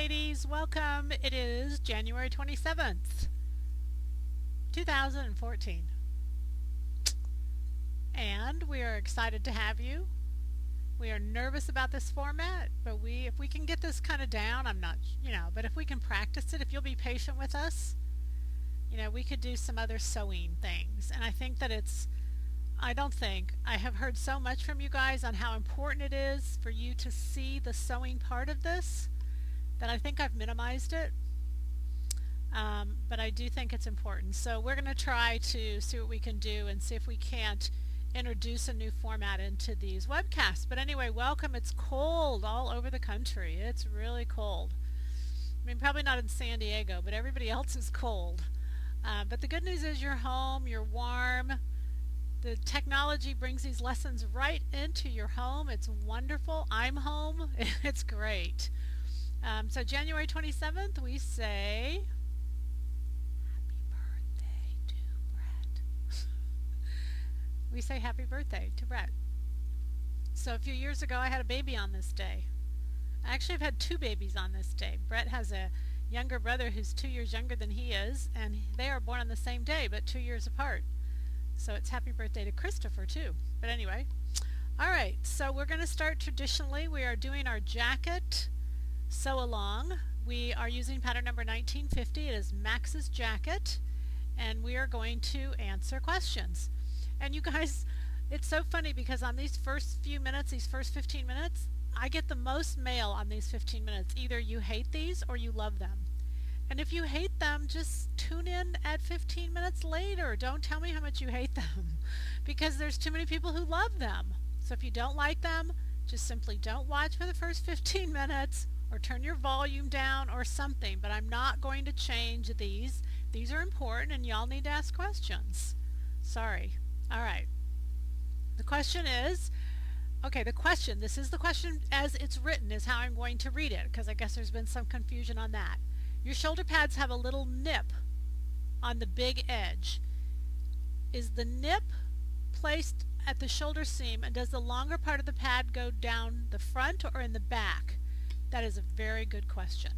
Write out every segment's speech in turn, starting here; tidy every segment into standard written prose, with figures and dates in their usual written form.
ladies. Welcome. It is January 27th, 2014. And we are excited to have you. We are nervous about this format, but if we can get this kind of down, I'm not, but if we can practice it, if you'll be patient with us, we could do some other sewing things. And I think that I have heard so much from you guys on how important it is for you to see the sewing part of this that I think I've minimized it. But I do think it's important. So we're going to try to see what we can do and see if we can't introduce a new format into these webcasts. But anyway, welcome. It's cold all over the country. It's really cold. I mean, probably not in San Diego, but everybody else is cold. But the good news is you're home, you're warm. The technology brings these lessons right into your home. It's wonderful. I'm home. It's great. So January 27th, we say happy birthday to Brett. We say happy birthday to Brett. So a few years ago, I had a baby on this day. Actually, I've had two babies on this day. Brett has a younger brother who's 2 years younger than he is, and they are born on the same day, but 2 years apart. So it's happy birthday to Christopher, too. But anyway, all right, so we're going to start traditionally. We are doing our jacket sew along. We are using pattern number 1950. It is Max's jacket, and we are going to answer questions. And you guys, it's so funny because on these first few minutes, these first 15 minutes, I get the most mail on these 15 minutes. Either you hate these or you love them. And if you hate them, just tune in at 15 minutes later. Don't tell me how much you hate them because there's too many people who love them. So if you don't like them, just simply don't watch for the first 15 minutes or turn your volume down or something. But I'm not going to change these. These are important and y'all need to ask questions. Sorry. All right. The question is, this is the question as it's written is how I'm going to read it because I guess there's been some confusion on that. Your shoulder pads have a little nip on the big edge. Is the nip placed at the shoulder seam, and does the longer part of the pad go down the front or in the back? That is a very good question.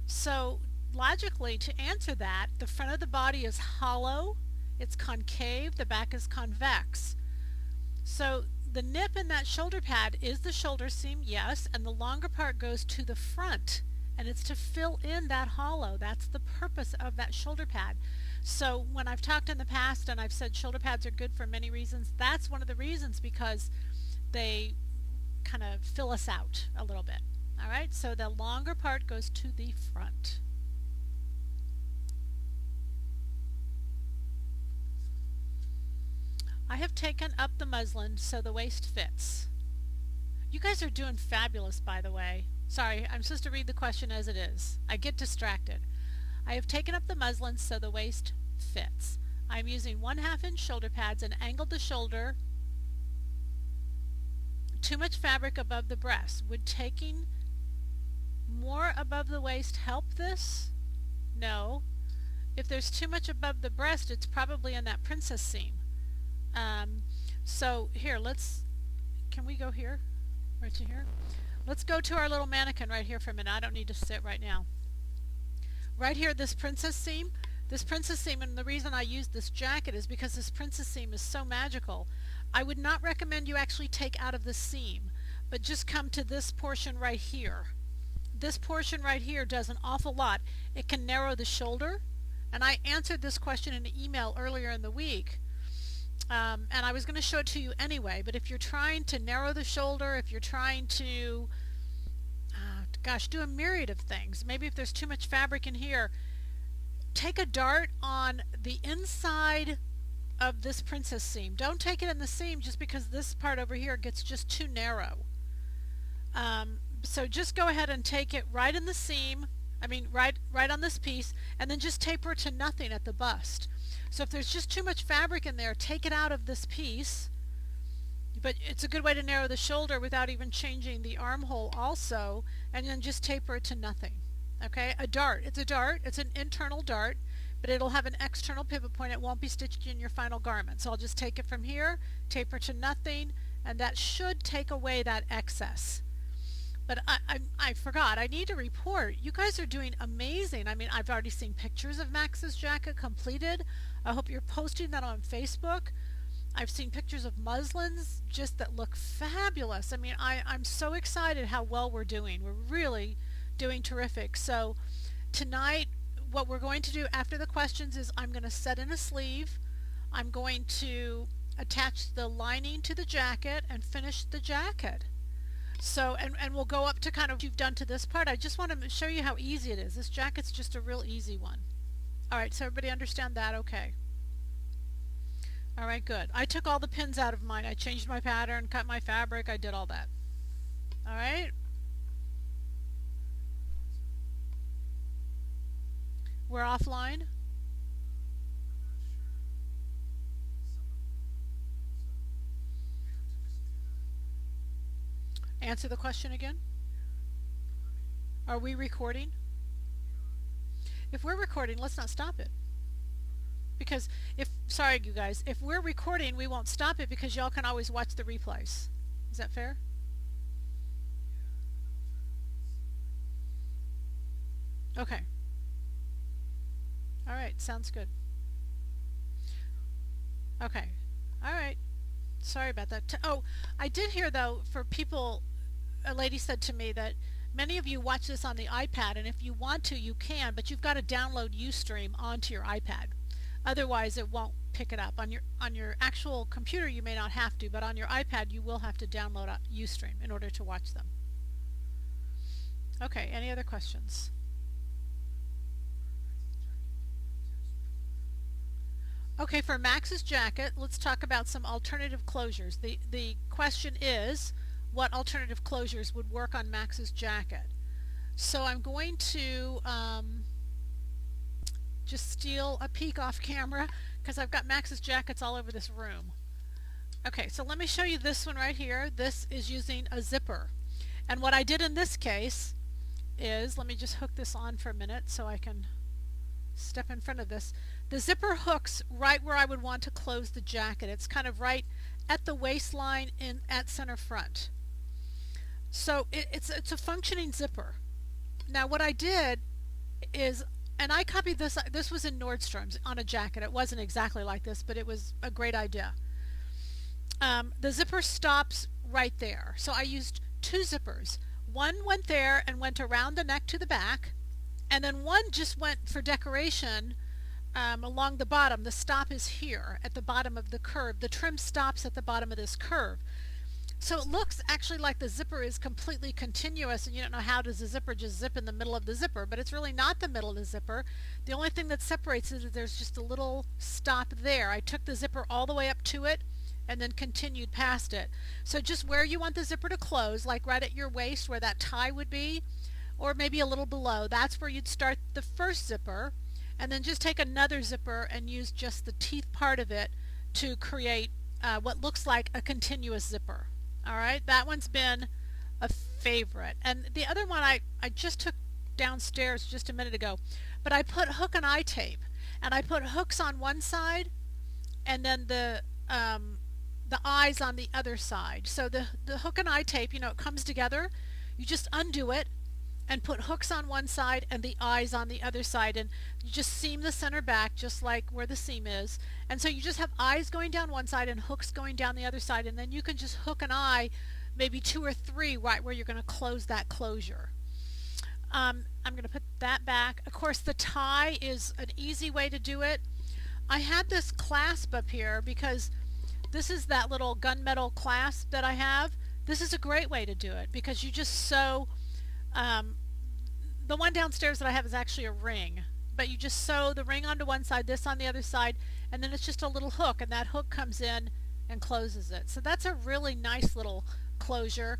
So logically, to answer that, the front of the body is hollow, it's concave, the back is convex. So the nip in that shoulder pad is the shoulder seam, yes, and the longer part goes to the front. And it's to fill in that hollow. That's the purpose of that shoulder pad. So when I've talked in the past and I've said shoulder pads are good for many reasons, that's one of the reasons because they kind of fill us out a little bit. All right, so the longer part goes to the front. I have taken up the muslin so the waist fits. You guys are doing fabulous, by the way. Sorry, I'm supposed to read the question as it is. I get distracted. I have taken up the muslin so the waist fits. I'm using 1/2 inch shoulder pads and angled the shoulder. Too much fabric above the breast. Would taking more above the waist help this? No. If there's too much above the breast, it's probably in that princess seam. So here, can we go here? Right to here? Let's go to our little mannequin right here for a minute. I don't need to sit right now. Right here, this princess seam, and the reason I use this jacket is because this princess seam is so magical. I would not recommend you actually take out of the seam, but just come to this portion right here. This portion right here does an awful lot. It can narrow the shoulder, and I answered this question in an email earlier in the week. And I was going to show it to you anyway, but if you're trying to narrow the shoulder, if you're trying to, do a myriad of things, maybe if there's too much fabric in here, take a dart on the inside of this princess seam. Don't take it in the seam just because this part over here gets just too narrow. So just go ahead and take it right in the seam, right on this piece, and then just taper it to nothing at the bust. So if there's just too much fabric in there, take it out of this piece. But it's a good way to narrow the shoulder without even changing the armhole also, and then just taper it to nothing. Okay, a dart. It's a dart. It's an internal dart, but it'll have an external pivot point. It won't be stitched in your final garment. So I'll just take it from here, taper to nothing, and that should take away that excess. But I forgot. I need to report. You guys are doing amazing. I mean, I've already seen pictures of Max's jacket completed. I hope you're posting that on Facebook. I've seen pictures of muslins just that look fabulous. I mean, I'm so excited how well we're doing. We're really doing terrific. So tonight, what we're going to do after the questions is I'm going to set in a sleeve. I'm going to attach the lining to the jacket and finish the jacket. So, and we'll go up to kind of what you've done to this part. I just want to show you how easy it is. This jacket's just a real easy one. All right, so everybody understand that? Okay. All right, good. I took all the pins out of mine. I changed my pattern, cut my fabric. I did all that. All right. We're offline. Answer the question again. Are we recording? If we're recording, let's not stop it. Because sorry you guys, if we're recording, we won't stop it because y'all can always watch the replays. Is that fair? Okay. All right, sounds good. Okay. All right. Sorry about that. Oh, I did hear though, for people, a lady said to me that many of you watch this on the iPad, and if you want to, you can, but you've got to download Ustream onto your iPad. Otherwise, it won't pick it up. On your actual computer, you may not have to, but on your iPad, you will have to download Ustream in order to watch them. Okay, any other questions? Okay, for Max's jacket, let's talk about some alternative closures. The question is, what alternative closures would work on Max's jacket? So I'm going to just steal a peek off camera because I've got Max's jackets all over this room. Okay, so let me show you this one right here. This is using a zipper. And what I did in this case is, let me just hook this on for a minute so I can step in front of this. The zipper hooks right where I would want to close the jacket. It's kind of right at the waistline at center front. So it's a functioning zipper. Now what I did is, and I copied this was in Nordstrom's on a jacket. It wasn't exactly like this, but it was a great idea. The zipper stops right there. So I used two zippers. One went there and went around the neck to the back, and then one just went for decoration along the bottom. The stop is here at the bottom of the curve. The trim stops at the bottom of this curve. So it looks actually like the zipper is completely continuous, and you don't know how does the zipper just zip in the middle of the zipper, but it's really not the middle of the zipper. The only thing that separates it is there's just a little stop there. I took the zipper all the way up to it and then continued past it. So just where you want the zipper to close, like right at your waist where that tie would be, or maybe a little below, that's where you'd start the first zipper, and then just take another zipper and use just the teeth part of it to create what looks like a continuous zipper. All right, that one's been a favorite. And the other one I just took downstairs just a minute ago, but I put hook and eye tape, and I put hooks on one side and then the eyes on the other side. So the hook and eye tape, you know, it comes together. You just undo it and put hooks on one side and the eyes on the other side, and you just seam the center back just like where the seam is. And so you just have eyes going down one side and hooks going down the other side, and then you can just hook an eye, maybe two or three, right where you're going to close that closure. I'm going to put that back. Of course, the tie is an easy way to do it. I had this clasp up here because this is that little gunmetal clasp that I have. This is a great way to do it because you just sew. The one downstairs that I have is actually a ring, but you just sew the ring onto one side, this on the other side, and then it's just a little hook, and that hook comes in and closes it. So that's a really nice little closure.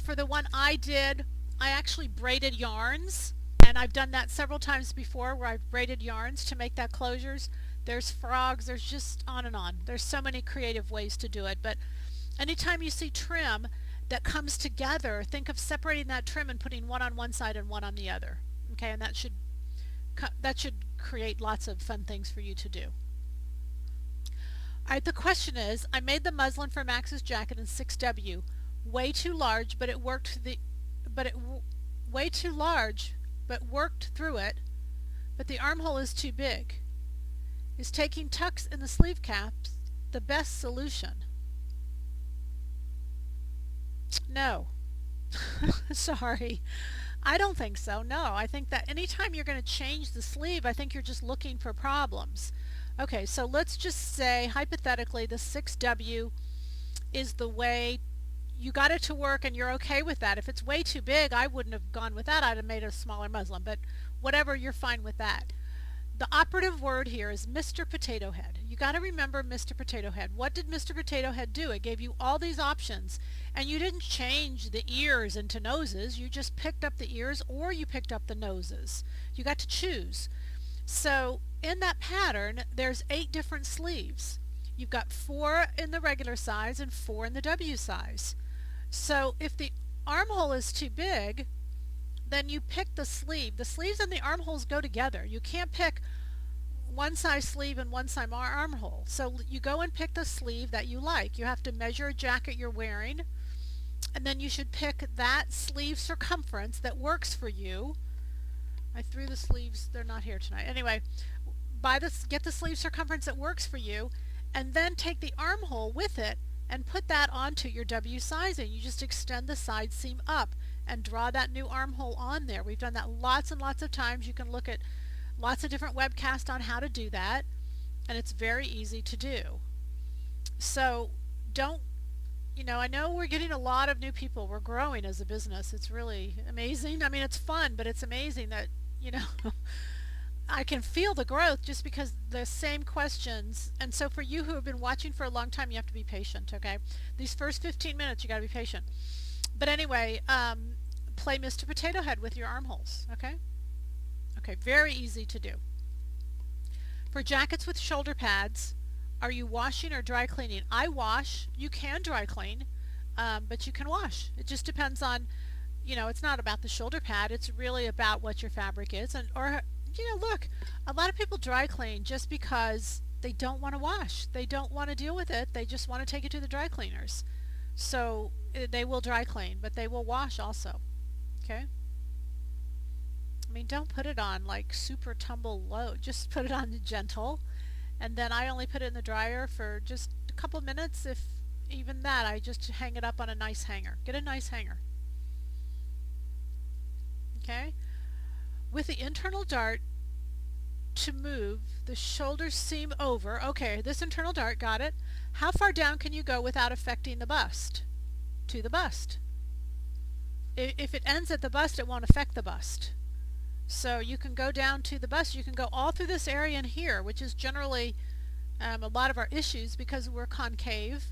For the one I did, I actually braided yarns, and I've done that several times before where I've braided yarns to make that closures. There's frogs, there's just on and on. There's so many creative ways to do it, but anytime you see trim that comes together, think of separating that trim and putting one on one side and one on the other. Okay, and that should create lots of fun things for you to do. All right, the question is, I made the muslin for Max's jacket in 6W. Way too large, but it worked but way too large, but worked through it, but the armhole is too big. Is taking tucks in the sleeve caps the best solution? No. Sorry. I don't think so. No, I think that anytime you're going to change the sleeve, I think you're just looking for problems. Okay, so let's just say, hypothetically, the 6W is the way you got it to work and you're okay with that. If it's way too big, I wouldn't have gone with that. I'd have made a smaller muslin, but whatever, you're fine with that. The operative word here is Mr. Potato Head. You got to remember Mr. Potato Head. What did Mr. Potato Head do? It gave you all these options, and you didn't change the ears into noses. You just picked up the ears or you picked up the noses. You got to choose. So in that pattern, there's 8 different sleeves. You've got 4 in the regular size and 4 in the W size. So if the armhole is too big, then you pick the sleeve. The sleeves and the armholes go together. You can't pick one size sleeve and one size armhole. So you go and pick the sleeve that you like. You have to measure a jacket you're wearing, and then you should pick that sleeve circumference that works for you. I threw the sleeves, they're not here tonight. Anyway, get the sleeve circumference that works for you, and then take the armhole with it and put that onto your W sizing. You just extend the side seam up and draw that new armhole on there. We've done that lots and lots of times. You can look at lots of different webcasts on how to do that, and it's very easy to do. So don't, I know we're getting a lot of new people. We're growing as a business. It's really amazing. I mean, it's fun, but it's amazing that, I can feel the growth just because the same questions. And so for you who have been watching for a long time, you have to be patient, okay? These first 15 minutes, you got to be patient. But anyway, play Mr. Potato Head with your armholes, okay? Okay, very easy to do. For jackets with shoulder pads, are you washing or dry cleaning? I wash. You can dry clean, but you can wash. It just depends on, it's not about the shoulder pad. It's really about what your fabric is. Look, a lot of people dry clean just because they don't want to wash. They don't want to deal with it. They just want to take it to the dry cleaners. So they will dry clean, but they will wash also. Okay? I mean, don't put it on like super tumble low. Just put it on gentle. And then I only put it in the dryer for just a couple minutes. If even that, I just hang it up on a nice hanger. Get a nice hanger. Okay? With the internal dart to move the shoulder seam over. Okay, this internal dart, got it. How far down can you go without affecting the bust? To the bust. If it ends at the bust, it won't affect the bust. So you can go down to the bust. You can go all through this area in here, which is generally a lot of our issues because we're concave.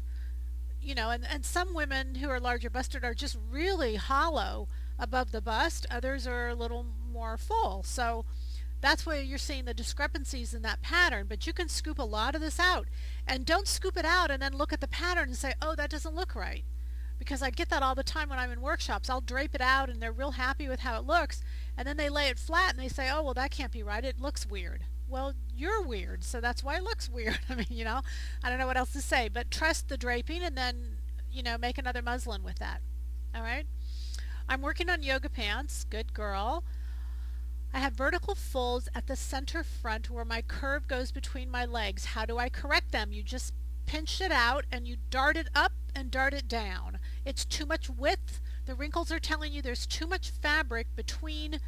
And some women who are larger busted are just really hollow above the bust. Others are a little more full. So that's where you're seeing the discrepancies in that pattern. But you can scoop a lot of this out. And don't scoop it out and then look at the pattern and say, oh, that doesn't look right. Because I get that all the time when I'm in workshops. I'll drape it out and they're real happy with how it looks. And then they lay it flat and they say, oh, well, that can't be right. It looks weird. Well, you're weird, so that's why it looks weird. I mean, I don't know what else to say. But trust the draping and then, make another muslin with that. All right? I'm working on yoga pants. Good girl. I have vertical folds at the center front where my curve goes between my legs. How do I correct them? You just pinch it out and you dart it up and dart it down. It's too much width. The wrinkles are telling you there's too much fabric between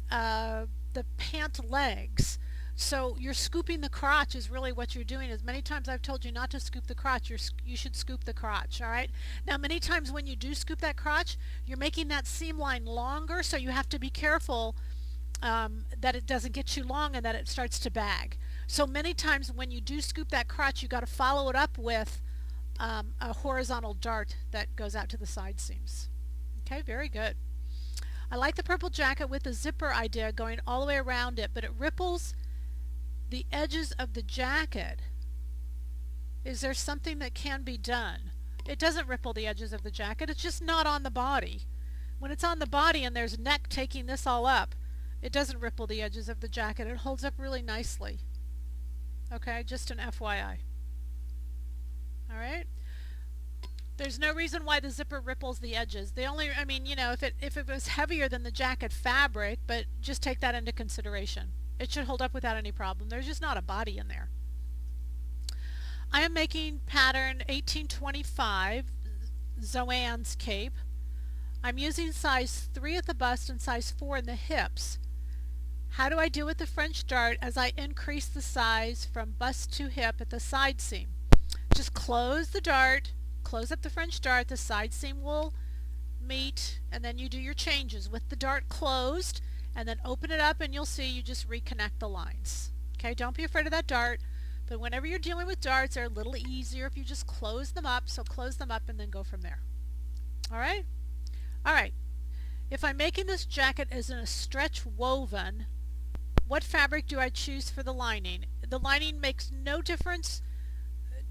the pant legs. So you're scooping the crotch is really what you're doing. As many times I've told you not to scoop the crotch, you should scoop the crotch, all right? Now, many times when you do scoop that crotch, you're making that seam line longer, so you have to be careful that it doesn't get too long and that it starts to bag. So many times when you do scoop that crotch, you got to follow it up with a horizontal dart that goes out to the side seams. Okay, very good. I like the purple jacket with the zipper idea going all the way around it, but it ripples the edges of the jacket. Is there something that can be done? It doesn't ripple the edges of the jacket. It's just not on the body. When it's on the body and there's neck taking this all up, it doesn't ripple the edges of the jacket. It holds up really nicely. Okay, just an FYI. All right. There's no reason why the zipper ripples the edges. The only, I mean, if it was heavier than the jacket fabric, but just take that into consideration. It should hold up without any problem. There's just not a body in there. I am making pattern 1825, Zoanne's cape. I'm using size 3 at the bust and size 4 in the hips. How do I do with the French dart as I increase the size from bust to hip at the side seam? Just close the dart, close up the French dart, the side seam will meet, and then you do your changes with the dart closed, and then open it up and you'll see you just reconnect the lines. Okay, don't be afraid of that dart, but whenever you're dealing with darts, they're a little easier if you just close them up, so close them up and then go from there. Alright? Alright, if I'm making this jacket as in a stretch woven, what fabric do I choose for the lining? The lining makes no difference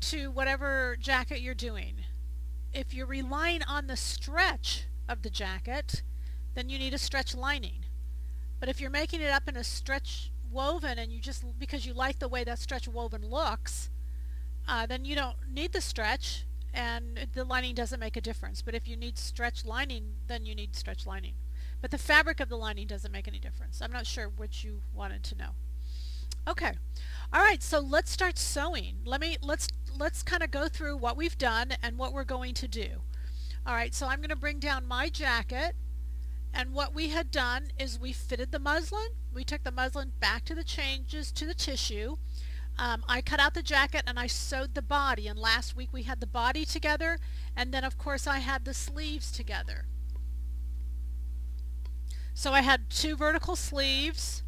to whatever jacket you're doing. If you're relying on the stretch of the jacket, then you need a stretch lining. But if you're making it up in a stretch woven and you just, because you like the way that stretch woven looks, then you don't need the stretch and the lining doesn't make a difference. But if you need stretch lining, then you need stretch lining. But the fabric of the lining doesn't make any difference. I'm not sure which you wanted to know. Okay. All right, so let's start sewing. Let's kind of go through what we've done and what we're going to do. All right, so I'm going to bring down my jacket, and what we had done is we fitted the muslin. We took the muslin back to the changes to the tissue. I cut out the jacket and I sewed the body, and last week we had the body together, and then of course I had the sleeves together. So I had 2 vertical sleeves.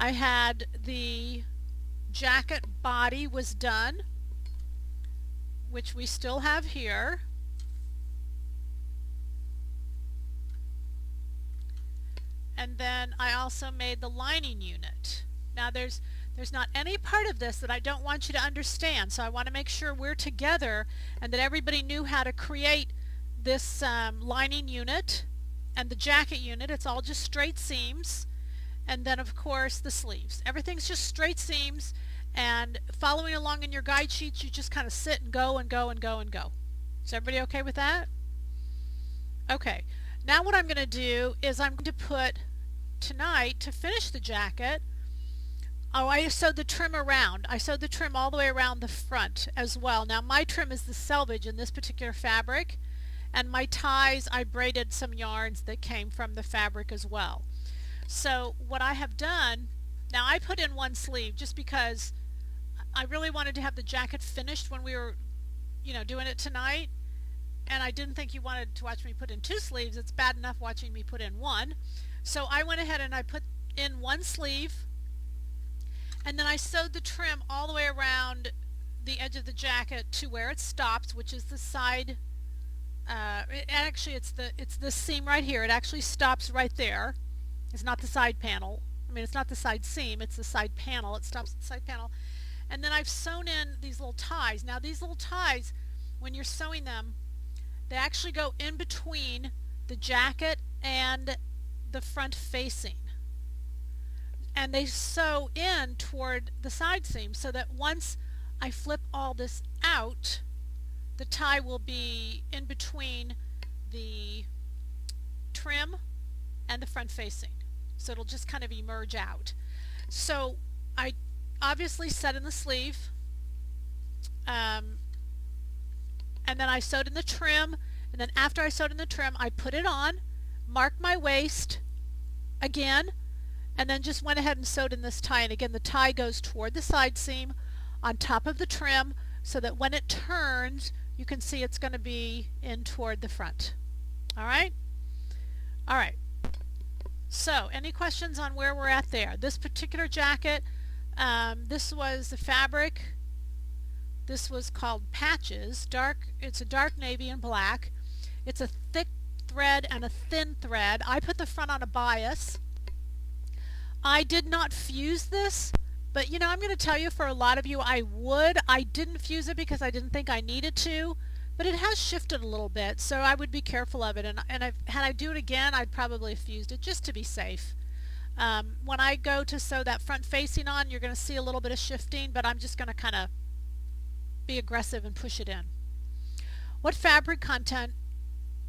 I had the jacket body was done, which we still have here. And then I also made the lining unit. Now there's not any part of this that I don't want you to understand, so I want to make sure we're together and that everybody knew how to create this lining unit and the jacket unit. It's all just straight seams, and then of course the sleeves. Everything's just straight seams, and following along in your guide sheets you just kind of sit and go and go and go and go. Is everybody okay with that? Okay, now what I'm going to do is I'm going to put tonight, to finish the jacket, I sewed the trim around. I sewed the trim all the way around the front as well. Now my trim is the selvage in this particular fabric, and my ties I braided some yarns that came from the fabric as well. So what I have done, now I put in 1 sleeve just because I really wanted to have the jacket finished when we were doing it tonight, and I didn't think you wanted to watch me put in 2 sleeves. It's bad enough watching me put in 1. So I went ahead and I put in 1 sleeve, and then I sewed the trim all the way around the edge of the jacket to where it stops, which is the side. It's this seam right here. It actually stops right there. It's not the side panel. I mean, it's not the side seam. It's the side panel. It stops at the side panel. And then I've sewn in these little ties. Now these little ties, when you're sewing them, they actually go in between the jacket and the front facing, and they sew in toward the side seam, so that once I flip all this out, the tie will be in between the trim and the front facing, so it'll just kind of emerge out. So I obviously set in the sleeve, and then I sewed in the trim, and then after I sewed in the trim I put it on, marked my waist again, and then just went ahead and sewed in this tie. And again, the tie goes toward the side seam on top of the trim, so that when it turns you can see it's going to be in toward the front. Alright? Alright. So any questions on where we're at there? This particular jacket, this was the fabric. This was called Patches. It's a dark navy and black. It's a thick thread and a thin thread. I put the front on a bias. I did not fuse this, but I'm going to tell you, for a lot of you I would. I didn't fuse it because I didn't think I needed to, but it has shifted a little bit, so I would be careful of it, and had I do it again I'd probably have fused it just to be safe. When I go to sew that front facing on, you're going to see a little bit of shifting, but I'm just going to kind of be aggressive and push it in. What fabric content,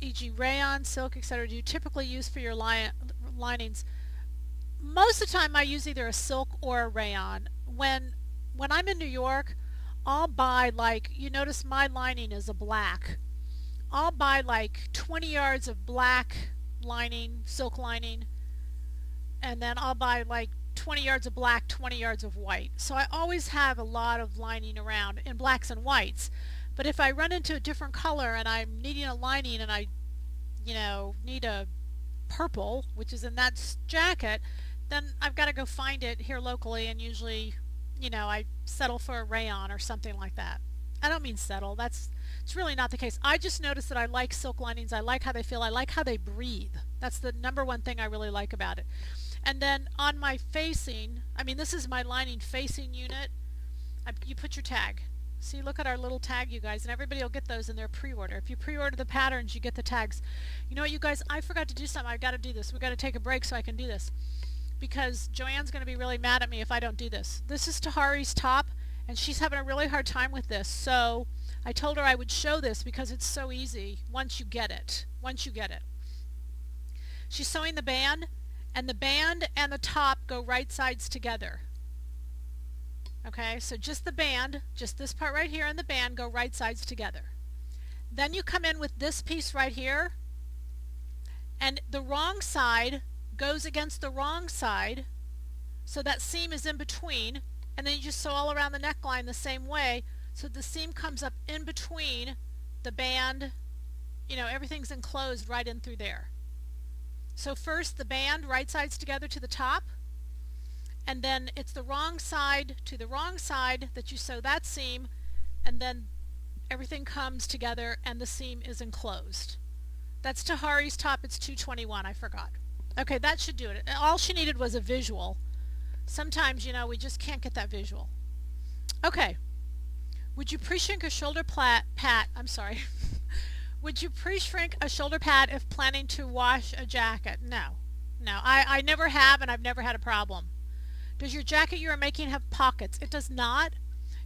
e.g. rayon, silk, etc., do you typically use for your linings? Most of the time I use either a silk or a rayon. When I'm in New York, I'll buy, like, you notice my lining is a black. I'll buy like 20 yards of black lining, silk lining, and then I'll buy like 20 yards of black, 20 yards of white. So I always have a lot of lining around in blacks and whites. But if I run into a different color and I'm needing a lining and I, need a purple, which is in that jacket, then I've got to go find it here locally, and usually, I settle for a rayon or something like that. I don't mean settle. It's really not the case. I just noticed that I like silk linings. I like how they feel. I like how they breathe. That's the number one thing I really like about it. And then on my facing, this is my lining facing unit. You put your tag. See, look at our little tag, you guys, and everybody will get those in their pre-order. If you pre-order the patterns, you get the tags. You know what, you guys, I forgot to do something. I've got to do this. We've got to take a break so I can do this, because Joanne's going to be really mad at me if I don't do this. This is Tahari's top, and she's having a really hard time with this, so I told her I would show this because it's so easy once you get it. She's sewing the band, and the band and the top go right sides together. Okay, so just the band, just this part right here and the band go right sides together. Then you come in with this piece right here, and the wrong side goes against the wrong side, so that seam is in between, and then you just sew all around the neckline the same way, so the seam comes up in between the band, everything's enclosed right in through there. So first the band right sides together to the top, and then it's the wrong side to the wrong side that you sew that seam, and then everything comes together and the seam is enclosed. That's Tahari's top. It's 221. I forgot. Okay, that should do it. All she needed was a visual. Sometimes, we just can't get that visual. Okay. Would you pre-shrink a shoulder Would you pre-shrink a shoulder pad if planning to wash a jacket? No. I never have, and I've never had a problem. Does your jacket you are making have pockets? It does not.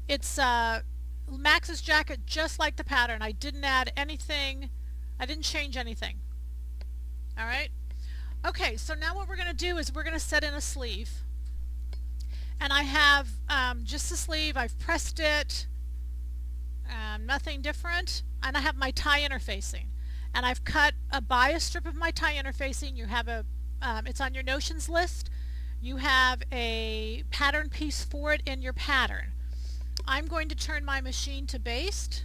It's Max's jacket, just like the pattern. I didn't add anything. I didn't change anything. All right. Okay, so now what we're going to do is we're going to set in a sleeve. And I have just the sleeve. I've pressed it. Nothing different. And I have my tie interfacing. And I've cut a bias strip of my tie interfacing. You have it's on your notions list. You have a pattern piece for it in your pattern. I'm going to turn my machine to baste.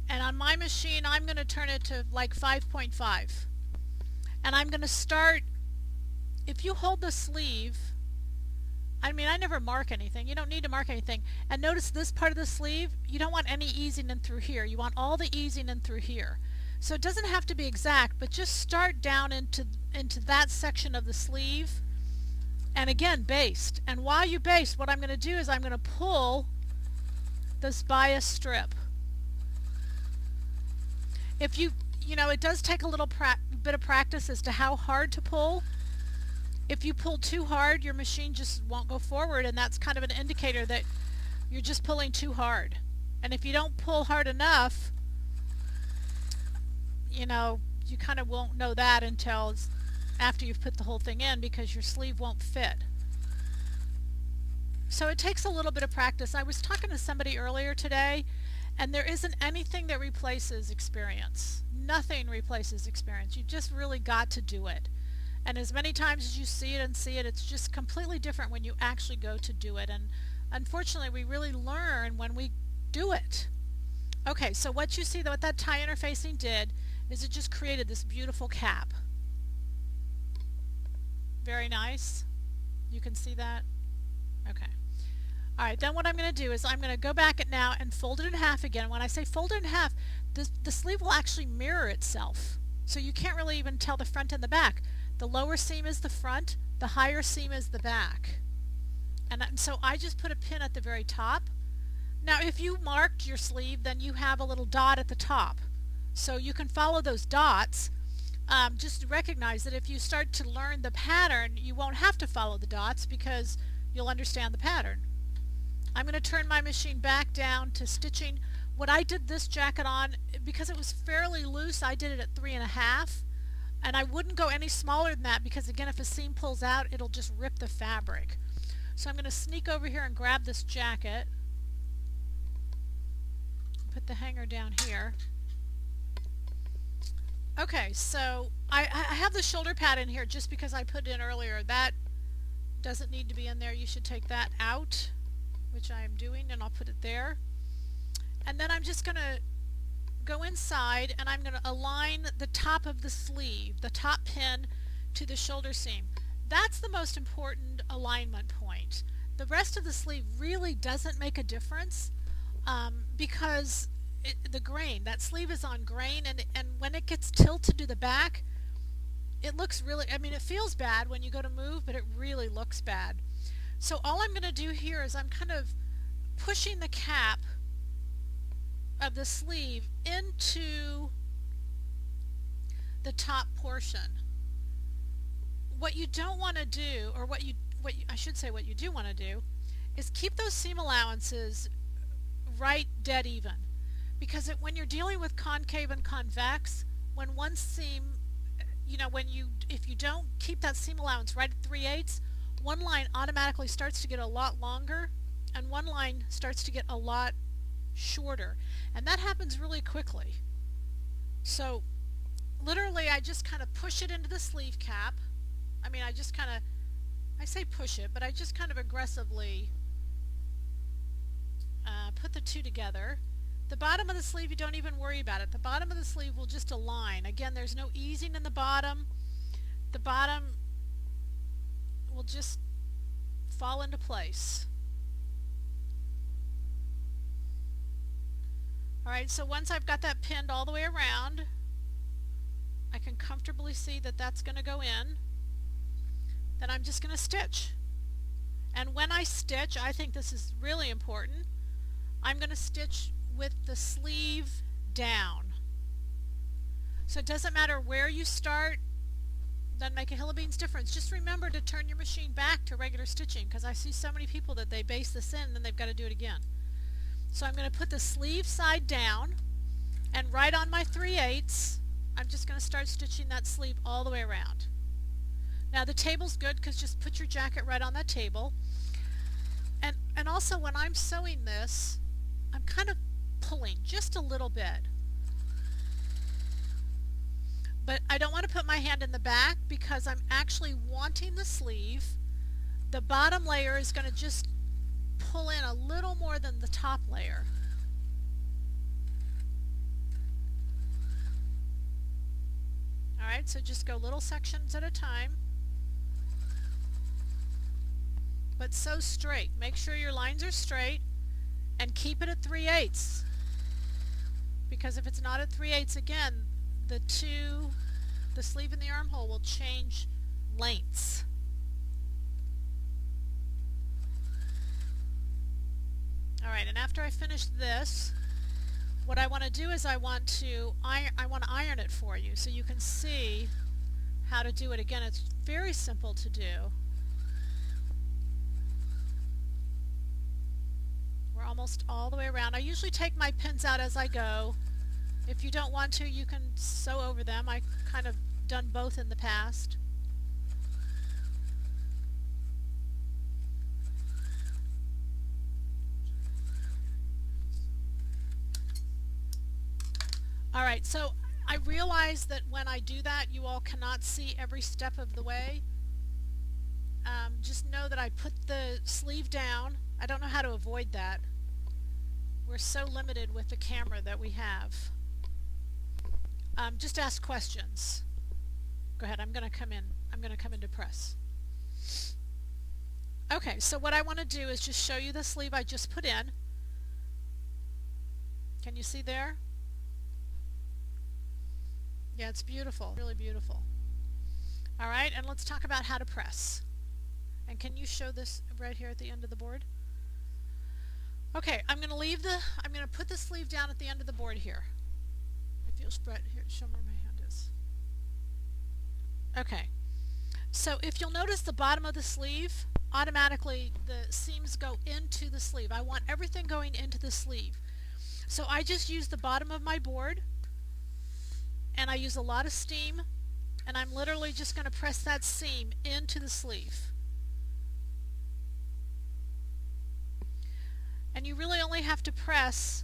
And on my machine, I'm going to turn it to like 5.5. And I'm going to start, if you hold the sleeve, I never mark anything. You don't need to mark anything. And notice this part of the sleeve, you don't want any easing in through here. You want all the easing in through here. So it doesn't have to be exact, but just start down into that section of the sleeve, and again baste. And while you baste, what I'm going to do is I'm going to pull this bias strip. If it does take a little bit of practice as to how hard to pull. If you pull too hard, your machine just won't go forward, and that's kind of an indicator that you're just pulling too hard. And if you don't pull hard enough, you kind of won't know that until after you've put the whole thing in, because your sleeve won't fit. So it takes a little bit of practice. I was talking to somebody earlier today, and there isn't anything that replaces experience. Nothing replaces experience. You've just really got to do it. And as many times as you see it, it's just completely different when you actually go to do it. And unfortunately, we really learn when we do it. Okay, so what you see, what that tie interfacing did is it just created this beautiful cap. Very nice. You can see that? Okay. Alright, then what I'm going to do is I'm going to go back it now and fold it in half again. When I say fold it in half, the sleeve will actually mirror itself. So you can't really even tell the front and the back. The lower seam is the front, the higher seam is the back. And so I just put a pin at the very top. Now if you marked your sleeve, then you have a little dot at the top. So you can follow those dots. Just recognize that if you start to learn the pattern, you won't have to follow the dots because you'll understand the pattern. I'm going to turn my machine back down to stitching. What I did this jacket on, because it was fairly loose, I did it at 3.5, and I wouldn't go any smaller than that because again, if a seam pulls out, it'll just rip the fabric. So I'm going to sneak over here and grab this jacket, put the hanger down here. Okay, so I have the shoulder pad in here just because I put it in earlier. That doesn't need to be in there. You should take that out, which I am doing, and I'll put it there. And then I'm just going to go inside and I'm going to align the top of the sleeve, the top pin, to the shoulder seam. That's the most important alignment point. The rest of the sleeve really doesn't make a difference because the grain, that sleeve is on grain, and when it gets tilted to the back, it looks really, I mean, it feels bad when you go to move, but it really looks bad. So all I'm going to do here is I'm kind of pushing the cap of the sleeve into the top portion. What you don't want to do, or I should say what you do want to do, is keep those seam allowances right dead even. Because when you're dealing with concave and convex, when one seam, if you don't keep that seam allowance right at 3/8, one line automatically starts to get a lot longer and one line starts to get a lot shorter, and that happens really quickly. So literally I just kind of push it into the sleeve cap. I say push it, but I just kind of aggressively put the two together. The bottom of the sleeve, you don't even worry about it. The bottom of the sleeve will just align. Again, there's no easing in the bottom. The bottom will just fall into place. Alright, so once I've got that pinned all the way around, I can comfortably see that that's going to go in. Then I'm just going to stitch. And when I stitch, I think this is really important, I'm going to stitch with the sleeve down. So it doesn't matter where you start, doesn't make a hill of beans difference. Just remember to turn your machine back to regular stitching, because I see so many people that they base this in and then they've got to do it again. So I'm going to put the sleeve side down, and right on my 3/8, I'm just going to start stitching that sleeve all the way around. Now the table's good because just put your jacket right on that table. And also when I'm sewing this, I'm kind of pulling just a little bit. But I don't want to put my hand in the back because I'm actually wanting the sleeve. The bottom layer is going to just pull in a little more than the top layer. Alright, so just go little sections at a time. But sew straight. Make sure your lines are straight and keep it at 3/8. Because if it's not at 3/8, again, the sleeve and the armhole will change lengths. Alright, and after I finish this, what I want to do is I want to iron it for you so you can see how to do it. Again, it's very simple to do. We're almost all the way around. I usually take my pins out as I go. If you don't want to, you can sew over them. I've kind of done both in the past. Alright, so I realize that when I do that, you all cannot see every step of the way. Just know that I put the sleeve down. I don't know how to avoid that. We're so limited with the camera that we have. Just ask questions. Go ahead, I'm going to come in to press. Okay, so what I want to do is just show you the sleeve I just put in. Can you see there? Yeah, it's beautiful, really beautiful. Alright, and let's talk about how to press. And can you show this right here at the end of the board? Okay, I'm going to put the sleeve down at the end of the board here. If you'll spread, here, show me where my hand is. Okay, so if you'll notice the bottom of the sleeve, automatically the seams go into the sleeve. I want everything going into the sleeve. So I just use the bottom of my board and I use a lot of steam, and I'm literally just going to press that seam into the sleeve. And you really only have to press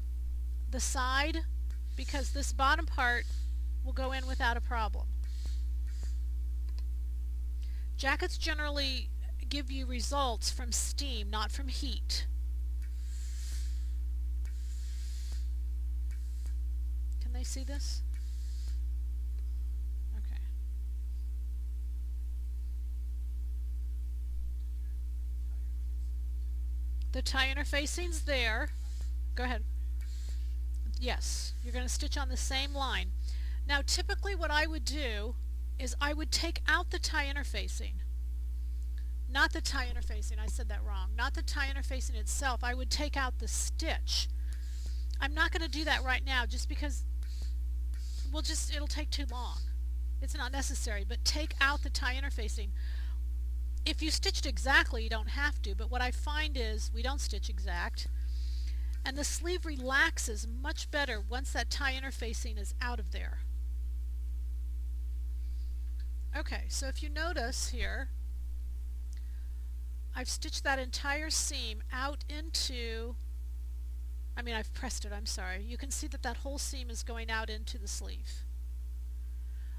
the side because this bottom part will go in without a problem. Jackets generally give you results from steam, not from heat. Can they see this? Okay. The tie interfacing's there. Go ahead. Yes, you're going to stitch on the same line. Now typically what I would do is I would take out the tie interfacing. Not the tie interfacing, I said that wrong. Not the tie interfacing itself. I would take out the stitch. I'm not going to do that right now just because it'll take too long. It's not necessary, but take out the tie interfacing. If you stitched exactly, you don't have to, but what I find is we don't stitch exact, and the sleeve relaxes much better once that tie interfacing is out of there. Okay, so if you notice here, I've stitched that entire seam out into, I've pressed it, I'm sorry. You can see that that whole seam is going out into the sleeve.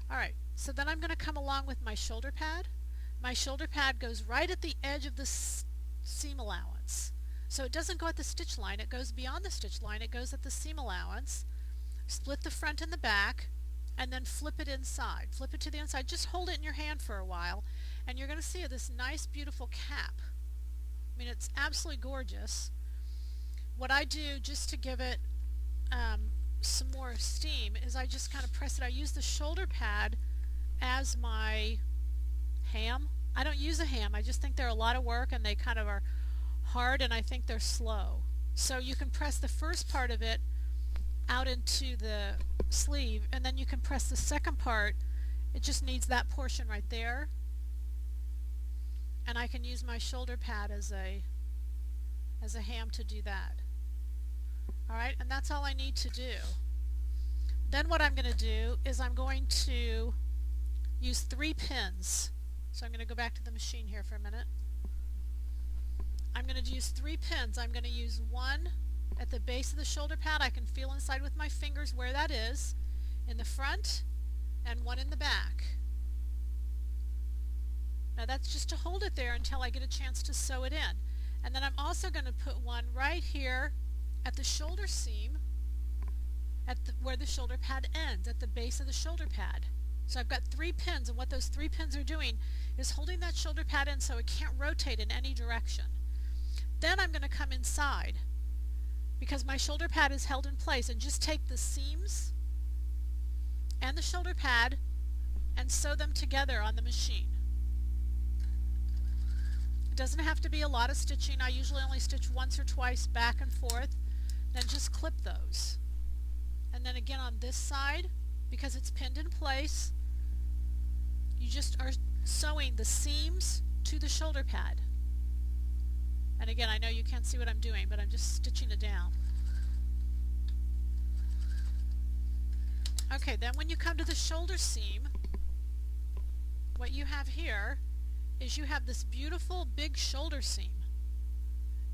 Alright, so then I'm going to come along with my shoulder pad. My shoulder pad goes right at the edge of the seam allowance. So it doesn't go at the stitch line, it goes beyond the stitch line, it goes at the seam allowance. Split the front and the back, and then flip it inside. Flip it to the inside. Just hold it in your hand for a while, and you're going to see this nice, beautiful cap. It's absolutely gorgeous. What I do just to give it some more steam is I just kind of press it. I use the shoulder pad as my ham. I don't use a ham. I just think they're a lot of work and they kind of are hard, and I think they're slow. So you can press the first part of it out into the sleeve, and then you can press the second part. It just needs that portion right there, and I can use my shoulder pad as a ham to do that. Alright, and that's all I need to do. Then what I'm going to do is I'm going to use 3 pins. So I'm going to go back to the machine here for a minute. I'm going to use 3 pins. I'm going to use one at the base of the shoulder pad. I can feel inside with my fingers where that is, in the front, and one in the back. Now that's just to hold it there until I get a chance to sew it in. And then I'm also going to put one right here at the shoulder seam, where the shoulder pad ends, at the base of the shoulder pad. So I've got 3 pins, and what those 3 pins are doing is holding that shoulder pad in so it can't rotate in any direction. Then I'm going to come inside, because my shoulder pad is held in place, and just take the seams and the shoulder pad and sew them together on the machine. It doesn't have to be a lot of stitching. I usually only stitch once or twice back and forth, then just clip those. And then again on this side, because it's pinned in place, you just are sewing the seams to the shoulder pad. And again, I know you can't see what I'm doing, but I'm just stitching it down. Okay, then when you come to the shoulder seam, what you have here is you have this beautiful big shoulder seam.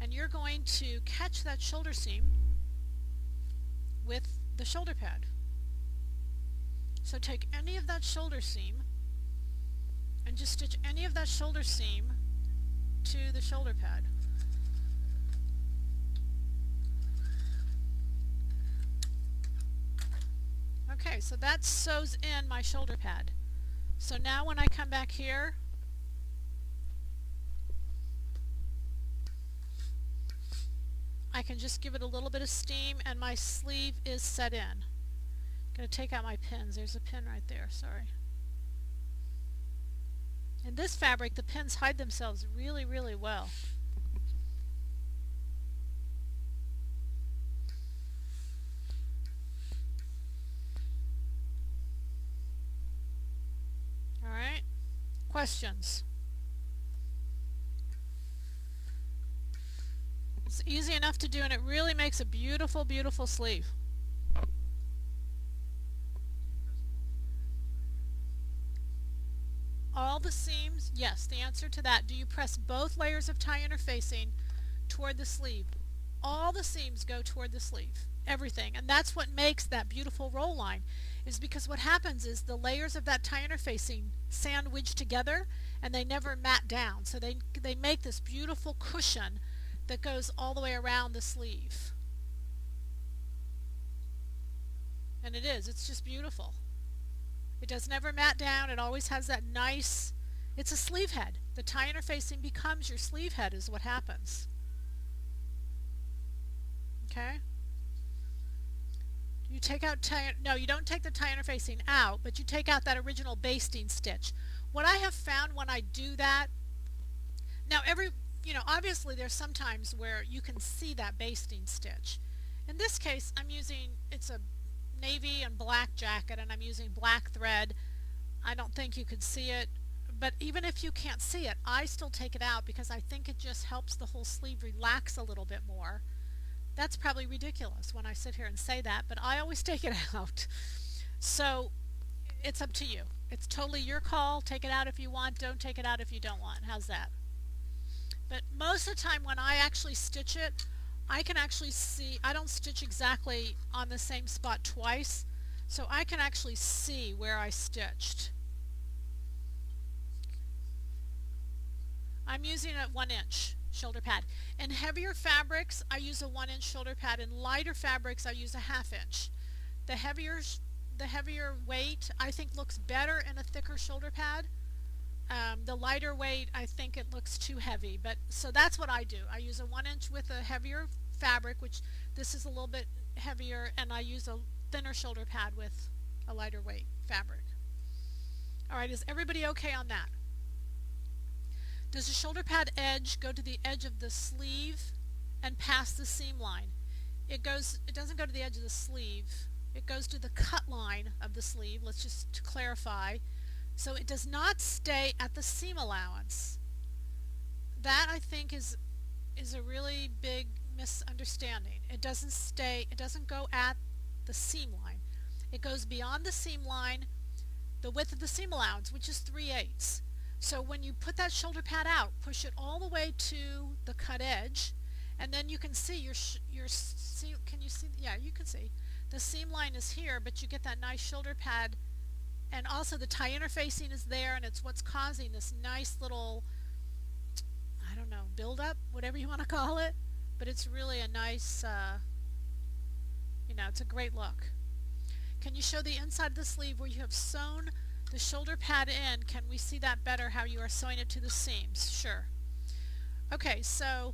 And you're going to catch that shoulder seam with the shoulder pad. So take any of that shoulder seam and just stitch any of that shoulder seam to the shoulder pad. Okay, so that sews in my shoulder pad. So now when I come back here, I can just give it a little bit of steam and my sleeve is set in. I'm going to take out my pins. There's a pin right there, sorry. In this fabric, the pins hide themselves really, really well. Alright, questions? It's easy enough to do, and it really makes a beautiful, beautiful sleeve. All the seams, yes, the answer to that. Do you press both layers of tie interfacing toward the sleeve? All the seams go toward the sleeve, everything. And that's what makes that beautiful roll line, is because what happens is the layers of that tie interfacing sandwich together and they never mat down. So they make this beautiful cushion that goes all the way around the sleeve. And it's just beautiful. It does never mat down. It always has that nice, it's a sleeve head. The tie interfacing becomes your sleeve head is what happens. Okay? You take out no, you don't take the tie interfacing out, but you take out that original basting stitch. What I have found when I do that, now obviously there's sometimes where you can see that basting stitch. In this case, it's a navy and black jacket, and I'm using black thread. I don't think you could see it, but even if you can't see it, I still take it out because I think it just helps the whole sleeve relax a little bit more. That's probably ridiculous when I sit here and say that, but I always take it out. So it's up to you. It's totally your call. Take it out if you want. Don't take it out if you don't want. How's that? But most of the time when I actually stitch it, I can actually see, I don't stitch exactly on the same spot twice, so I can actually see where I stitched. I'm using a 1-inch shoulder pad. In heavier fabrics, I use a 1-inch shoulder pad. In lighter fabrics, I use a 1/2 inch. The heavier weight, I think, looks better in a thicker shoulder pad. The lighter weight, I think it looks too heavy, but so that's what I do. I use a 1-inch with a heavier fabric, which this is a little bit heavier, and I use a thinner shoulder pad with a lighter weight fabric. Alright, is everybody okay on that? Does the shoulder pad edge go to the edge of the sleeve and past the seam line? It doesn't go to the edge of the sleeve. It goes to the cut line of the sleeve. Let's just clarify. So it does not stay at the seam allowance. That, I think, is a really big misunderstanding. It doesn't go at the seam line. It goes beyond the seam line, the width of the seam allowance, which is 3/8. So when you put that shoulder pad out, push it all the way to the cut edge, and then you can see your seam. Can you see? Yeah, you can see. The seam line is here, but you get that nice shoulder pad, and also the tie interfacing is there, and it's what's causing this nice little, I don't know, build-up, whatever you want to call it, but it's really a nice, it's a great look. Can you show the inside of the sleeve where you have sewn the shoulder pad in? Can we see that better, how you are sewing it to the seams? Sure. Okay, so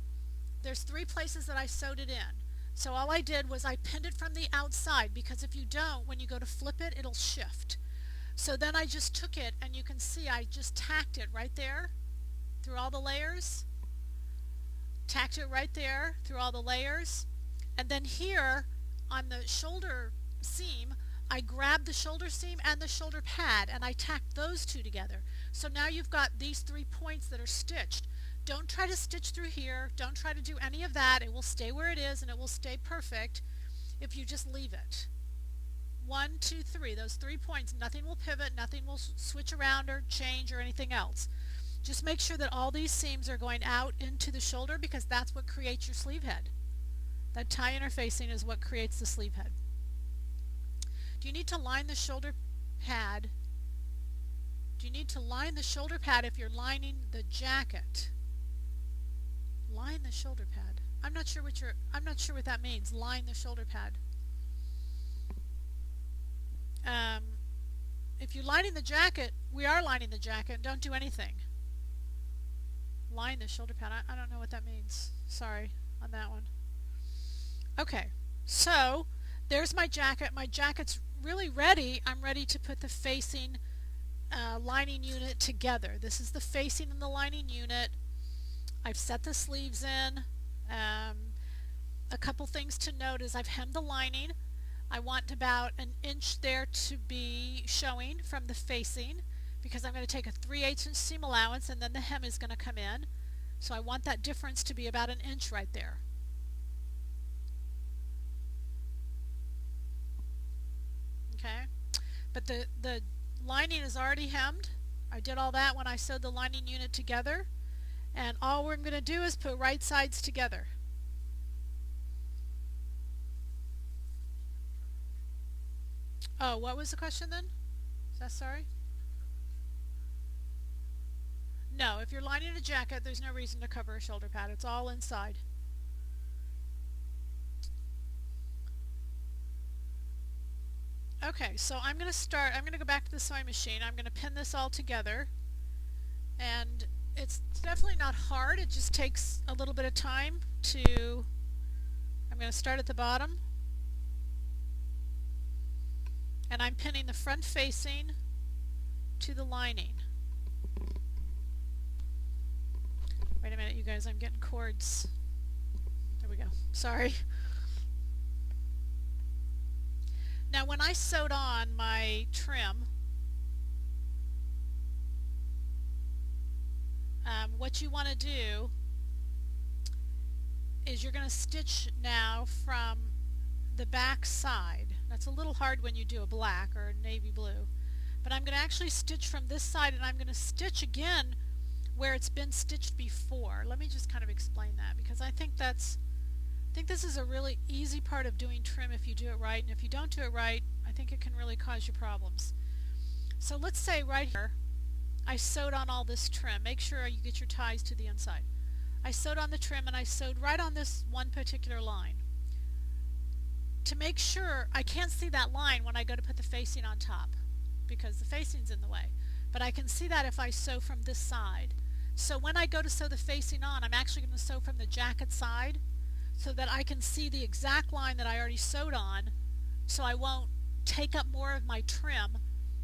there's 3 places that I sewed it in. So all I did was I pinned it from the outside, because if you don't, when you go to flip it, it'll shift. So then I just took it, and you can see I just tacked it right there through all the layers. Tacked it right there through all the layers. And then here on the shoulder seam, I grabbed the shoulder seam and the shoulder pad, and I tacked those 2 together. So now you've got these 3 points that are stitched. Don't try to stitch through here. Don't try to do any of that. It will stay where it is, and it will stay perfect if you just leave it. 1, 2, 3, those 3 points, nothing will pivot, nothing will switch around or change or anything else. Just make sure that all these seams are going out into the shoulder, because that's what creates your sleeve head. That tie interfacing is what creates the sleeve head. Do you need to line the shoulder pad? Do you need to line the shoulder pad if you're lining the jacket? Line the shoulder pad. I'm not sure what that means. Line the shoulder pad. If you're lining the jacket, we are lining the jacket. Don't do anything. Line the shoulder pad. I don't know what that means. Sorry on that one. Okay, so there's my jacket. My jacket's really ready. I'm ready to put the facing lining unit together. This is the facing and the lining unit. I've set the sleeves in. A couple things to note is I've hemmed the lining. I want about 1 inch there to be showing from the facing, because I'm going to take a 3/8 inch seam allowance, and then the hem is going to come in. So I want that difference to be about 1 inch right there. But the lining is already hemmed. I did all that when I sewed the lining unit together. And all we're going to do is put right sides together. Oh, what was the question then? Is that sorry? No, if you're lining a jacket, there's no reason to cover a shoulder pad. It's all inside. Okay, so I'm going to go back to the sewing machine. I'm going to pin this all together. And it's definitely not hard. It just takes a little bit of time to... I'm going to start at the bottom. And I'm pinning the front facing to the lining. Wait a minute, you guys, I'm getting cords. There we go. Sorry. Now when I sewed on my trim, what you want to do is you're going to stitch now from the back side. That's a little hard when you do a black or a navy blue. But I'm going to actually stitch from this side, and I'm going to stitch again where it's been stitched before. Let me just kind of explain that, because I think this is a really easy part of doing trim if you do it right, and if you don't do it right, I think it can really cause you problems. So let's say right here I sewed on all this trim. Make sure you get your ties to the inside. I sewed on the trim and I sewed right on this one particular line. To make sure, I can't see that line when I go to put the facing on top because the facing's in the way, but I can see that if I sew from this side. So when I go to sew the facing on, I'm actually going to sew from the jacket side so that I can see the exact line that I already sewed on, so I won't take up more of my trim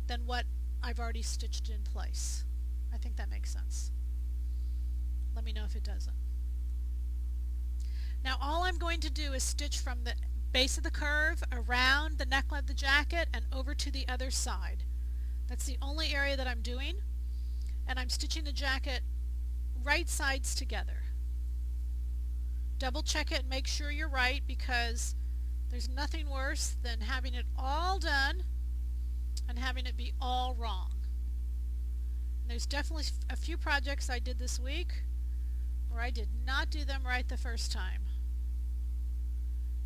than what I've already stitched in place. I think that makes sense. Let me know if it doesn't. Now all I'm going to do is stitch from the base of the curve around the neckline of the jacket and over to the other side. That's the only area that I'm doing, and I'm stitching the jacket right sides together. Double check it and make sure you're right, because there's nothing worse than having it all done and having it be all wrong. And there's definitely a few projects I did this week where I did not do them right the first time.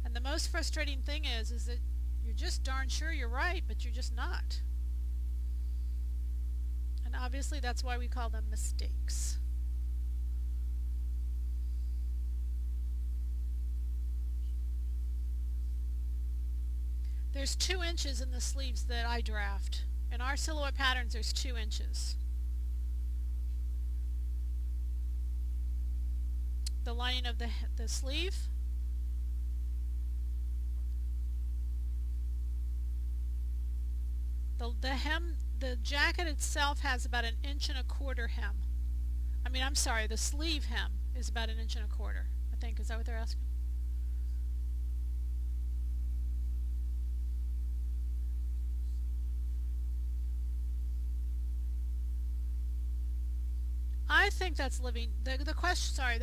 And the most frustrating thing is that you're just darn sure you're right, but you're just not. And obviously that's why we call them mistakes. There's 2 inches in the sleeves that I draft. In our silhouette patterns, there's 2 inches. The lining of the sleeve. The hem, the jacket itself has about 1 1/4 inch hem. I'm sorry, the sleeve hem is about 1 1/4 inch, I think. Is that what they're asking? I think that's living. The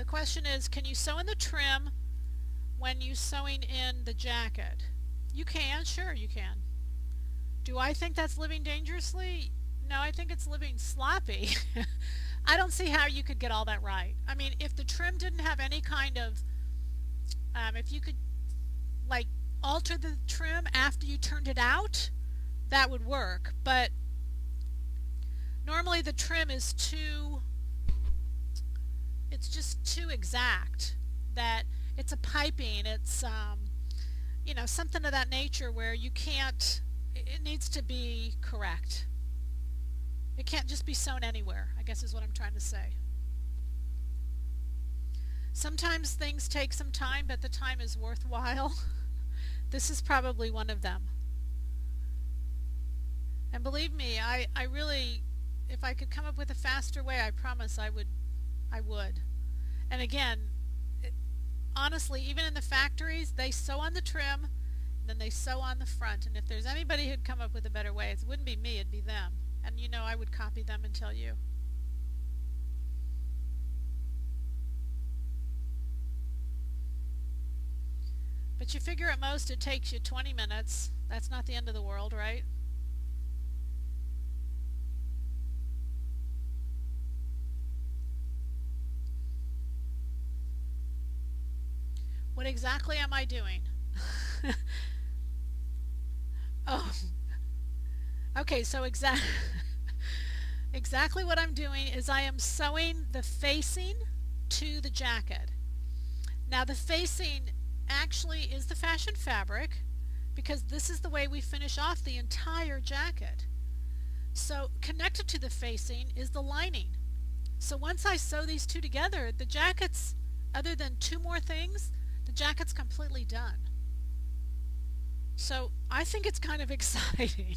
question is, can you sew in the trim when you're sewing in the jacket? You can, sure you can. Do I think that's living dangerously? No, I think it's living sloppy. I don't see how you could get all that right. If the trim didn't have any kind of, if you could like alter the trim after you turned it out, that would work. But normally the trim is it's just too exact, that it's a piping, it's something of that nature where you can't, it needs to be correct. It can't just be sewn anywhere, I guess is what I'm trying to say. Sometimes things take some time, but the time is worthwhile. This is probably one of them. And believe me, I really, if I could come up with a faster way, I promise I would. And again, honestly, even in the factories, they sew on the trim, and then they sew on the front. And if there's anybody who'd come up with a better way, it wouldn't be me, it'd be them. And I would copy them and tell you. But you figure at most it takes you 20 minutes. That's not the end of the world, right? What exactly am I doing? Oh, okay, so exactly what I'm doing is I am sewing the facing to the jacket. Now the facing actually is the fashion fabric because this is the way we finish off the entire jacket. So connected to the facing is the lining. So once I sew these two together, the jacket's, other than two more things, the jacket's completely done. So I think it's kind of exciting.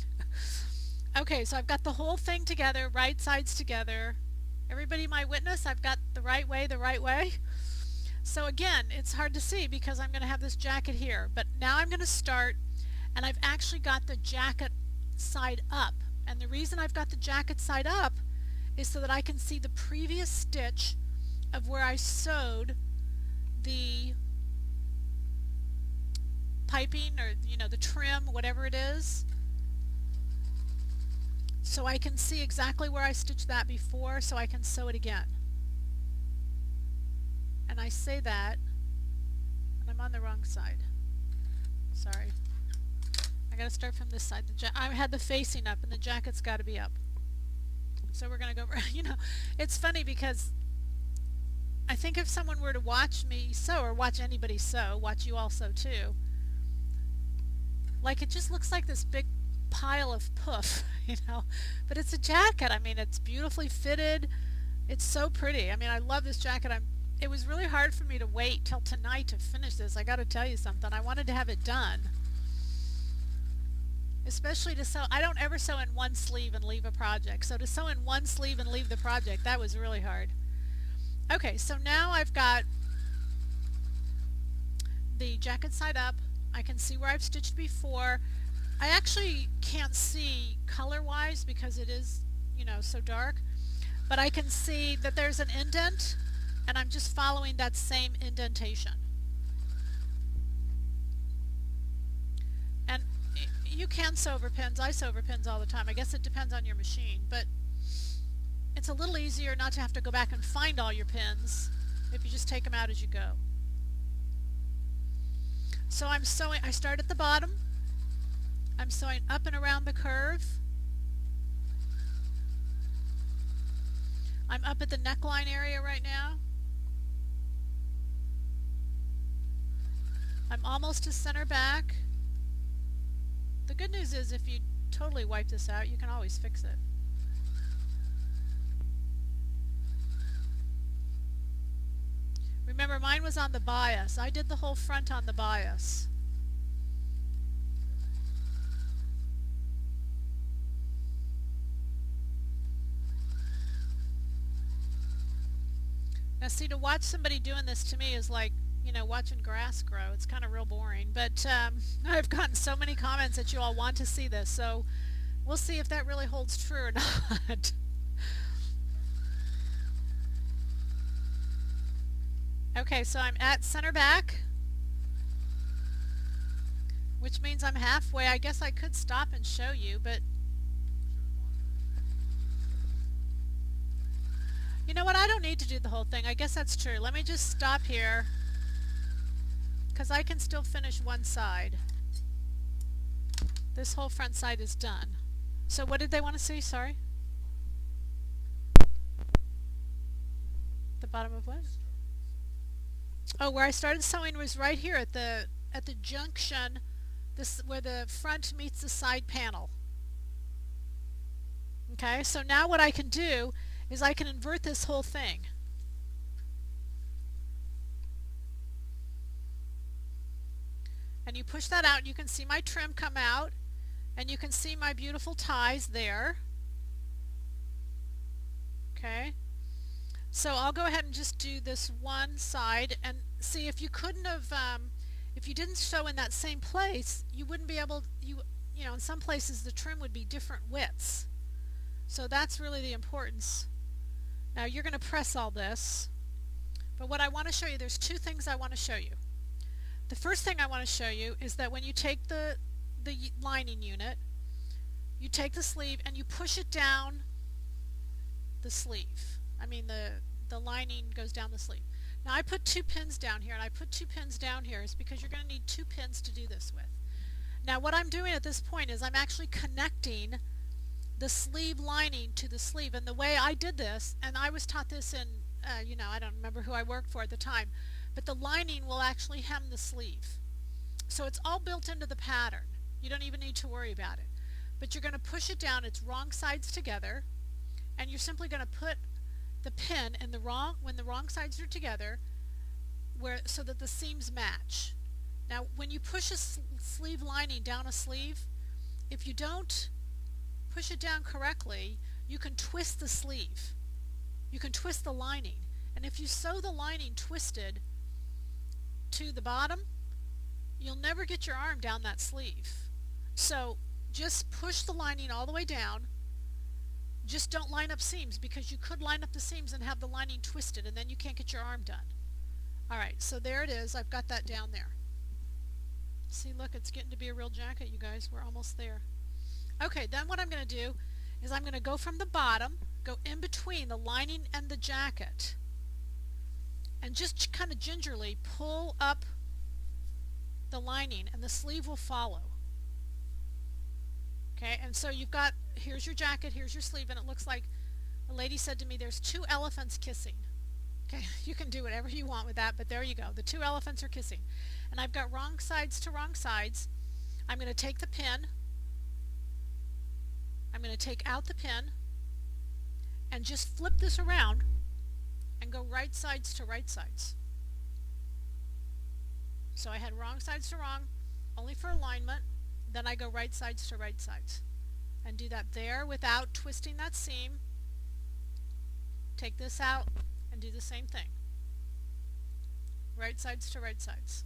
Okay, so I've got the whole thing together, right sides together. Everybody my witness, I've got the right way, the right way. So again, it's hard to see because I'm going to have this jacket here. But now I'm going to start, and I've actually got the jacket side up. And the reason I've got the jacket side up is so that I can see the previous stitch of where I sewed the piping, or the trim, whatever it is. So I can see exactly where I stitched that before, so I can sew it again. And I say that, and I'm on the wrong side. Sorry. I gotta start from this side. I had the facing up, and the jacket's gotta be up. So we're gonna go, it's funny because I think if someone were to watch me sew, or watch anybody sew, watch you all sew too, like it just looks like this big pile of poof, but it's a jacket. I mean, it's beautifully fitted. It's so pretty. I mean, I love this jacket. It was really hard for me to wait till tonight to finish this. I got to tell you something. I wanted to have it done, especially to sew. I don't ever sew in one sleeve and leave a project. So to sew in one sleeve and leave the project, that was really hard. Okay, so now I've got the jacket side up. I can see where I've stitched before. I actually can't see color-wise because it is, so dark, but I can see that there's an indent, and I'm just following that same indentation. And you can sew over pins. I sew over pins all the time. I guess it depends on your machine, but it's a little easier not to have to go back and find all your pins if you just take them out as you go. So I'm sewing, I start at the bottom. I'm sewing up and around the curve. I'm up at the neckline area right now. I'm almost to center back. The good news is if you totally wipe this out, you can always fix it. Remember, mine was on the bias. I did the whole front on the bias. Now see, to watch somebody doing this to me is like, watching grass grow. It's kind of real boring. But I've gotten so many comments that you all want to see this, so we'll see if that really holds true or not. Okay, so I'm at center back, which means I'm halfway. I guess I could stop and show you, but you know what? I don't need to do the whole thing. I guess that's true. Let me just stop here because I can still finish one side. This whole front side is done. So what did they want to see? Sorry? The bottom of what? Oh, where I started sewing was right here at the junction, this where the front meets the side panel. Okay, so now what I can do is I can invert this whole thing. And you push that out and you can see my trim come out, and you can see my beautiful ties there. Okay. So I'll go ahead and just do this one side, and see if you couldn't have, if you didn't sew in that same place, you wouldn't be able, in some places the trim would be different widths. So that's really the importance. Now you're going to press all this, but what I want to show you, there's two things I want to show you. The first thing I want to show you is that when you take the lining unit, you take the sleeve and you push it down the sleeve. I mean the lining goes down the sleeve. Now I put 2 pins down here, and I put 2 pins down here is because you're going to need 2 pins to do this with. Now what I'm doing at this point is I'm actually connecting the sleeve lining to the sleeve, and the way I did this, and I was taught this in, I don't remember who I worked for at the time, but the lining will actually hem the sleeve. So it's all built into the pattern. You don't even need to worry about it. But you're going to push it down, it's wrong sides together, and you're simply going to put the pin in when the wrong sides are together, so that the seams match. Now when you push a sleeve lining down a sleeve, if you don't push it down correctly, you can twist the sleeve. You can twist the lining. And if you sew the lining twisted to the bottom, you'll never get your arm down that sleeve. So just push the lining all the way down. Just don't line up seams, because you could line up the seams and have the lining twisted, and then you can't get your arm done. Alright, so there it is. I've got that down there. See, look, it's getting to be a real jacket, you guys. We're almost there. Okay, then what I'm going to do is I'm going to go from the bottom, go in between the lining and the jacket, and just kind of gingerly pull up the lining, and the sleeve will follow. Okay, and so you've got, here's your jacket, here's your sleeve, and it looks like a lady said to me, there's 2 elephants kissing. Okay, you can do whatever you want with that, but there you go. The 2 elephants are kissing. And I've got wrong sides to wrong sides. I'm going to take the pin, I'm going to take out the pin and just flip this around and go right sides to right sides. So I had wrong sides to wrong, only for alignment. Then I go right sides to right sides. And do that there without twisting that seam. Take this out and do the same thing. Right sides to right sides.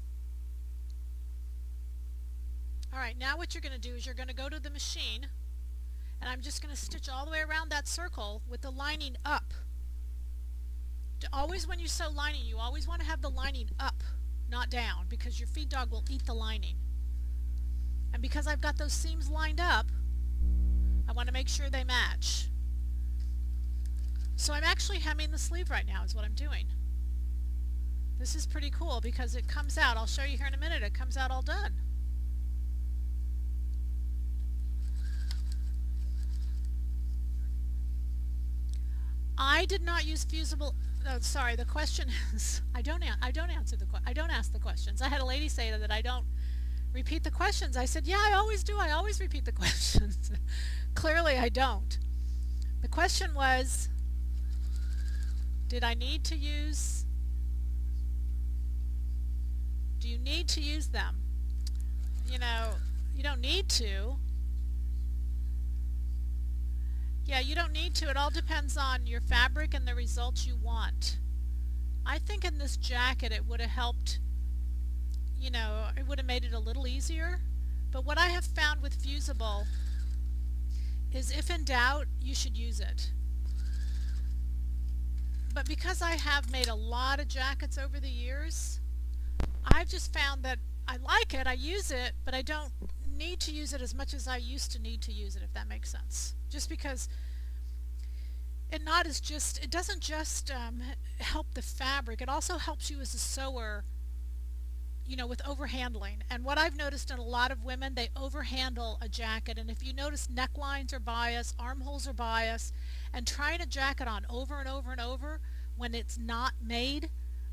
Alright, now what you're going to do is you're going to go to the machine, and I'm just going to stitch all the way around that circle with the lining up. Always when you sew lining, you always want to have the lining up, not down, because your feed dog will eat the lining. And because I've got those seams lined up, I want to make sure they match. So I'm actually hemming the sleeve right now is what I'm doing. This is pretty cool because it comes out, I'll show you here in a minute, it comes out all done. I did not use fusible. Oh, sorry. The question is, I don't ask the questions. I had a lady say that I don't repeat the questions. I said, yeah, I always do. I always repeat the questions. Clearly, I don't. The question was, did I need to use? Do you need to use them? You don't need to. Yeah, you don't need to. It all depends on your fabric and the results you want. I think in this jacket it would have helped, it would have made it a little easier. But what I have found with fusible is if in doubt, you should use it. But because I have made a lot of jackets over the years, I've just found that I like it, I use it, but I don't need to use it as much as I used to need to use it, if that makes sense. Just because it doesn't just help the fabric, it also helps you as a sewer, with overhandling. And what I've noticed in a lot of women, they overhandle a jacket, and if you notice necklines are biased, armholes are biased, and trying a jacket on over and over and over when it's not made,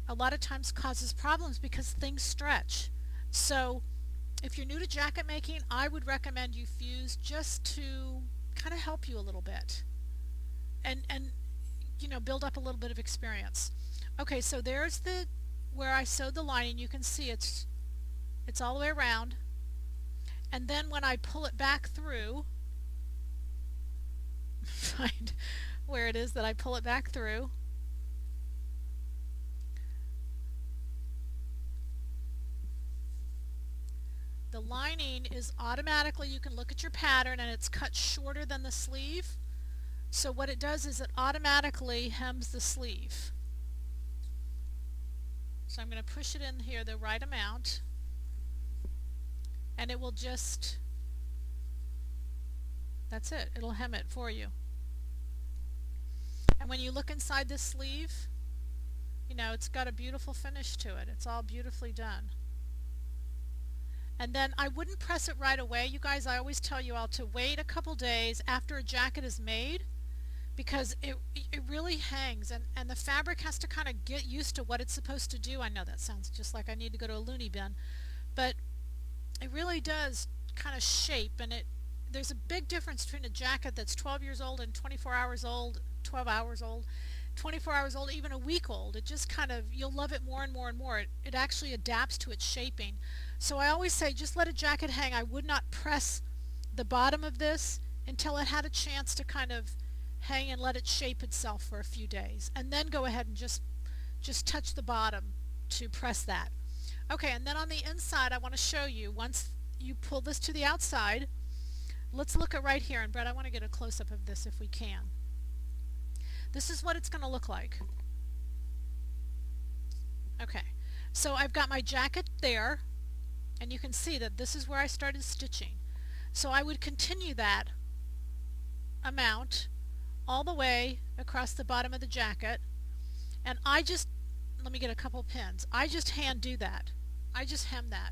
a lot of times causes problems because things stretch. So if you're new to jacket making, I would recommend you fuse just to kind of help you a little bit and build up a little bit of experience. Okay, so there's where I sewed the lining. You can see it's all the way around, and then when I pull it back through, find where it is that I pull it back through. The lining is automatically, you can look at your pattern, and it's cut shorter than the sleeve. So what it does is it automatically hems the sleeve. So I'm going to push it in here the right amount, and it will just, that's it, it'll hem it for you. And when you look inside the sleeve, You know, it's got a beautiful finish to it. It's all beautifully done. And then I wouldn't press it right away. You guys, I always tell you all to wait a couple days after a jacket is made because it really hangs, and the fabric has to kind of get used to what it's supposed to do. I know that sounds just like I need to go to a loony bin, but it really does kind of shape, and there's a big difference between a jacket that's 12 years old and 24 hours old, 12 hours old, 24 hours old, even a week old. It just kind of, you'll love it more and more and more. It actually adapts to its shaping. So I always say just let a jacket hang. I would not press the bottom of this until it had a chance to kind of hang and let it shape itself for a few days, and then go ahead and just touch the bottom to press that. Okay, and then on the inside I want to show you, once you pull this to the outside, let's look at right here, and Brett, I want to get a close-up of this if we can. This is what it's going to look like. Okay, so I've got my jacket there, and you can see that this is where I started stitching. So I would continue that amount all the way across the bottom of the jacket, and let me get a couple pins. I just hand do that. I just hem that.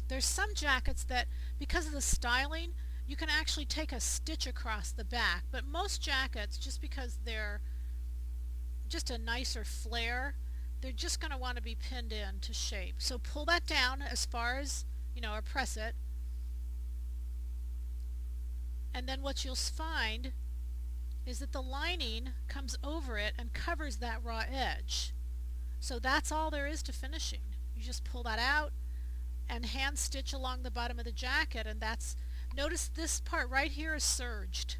There's some jackets that, because of the styling, you can actually take a stitch across the back, but most jackets, just because they're just a nicer flare, they're just going to want to be pinned in to shape. So pull that down as far as, or press it, and then what you'll find is that the lining comes over it and covers that raw edge. So that's all there is to finishing. You just pull that out and hand stitch along the bottom of the jacket, and notice this part right here is serged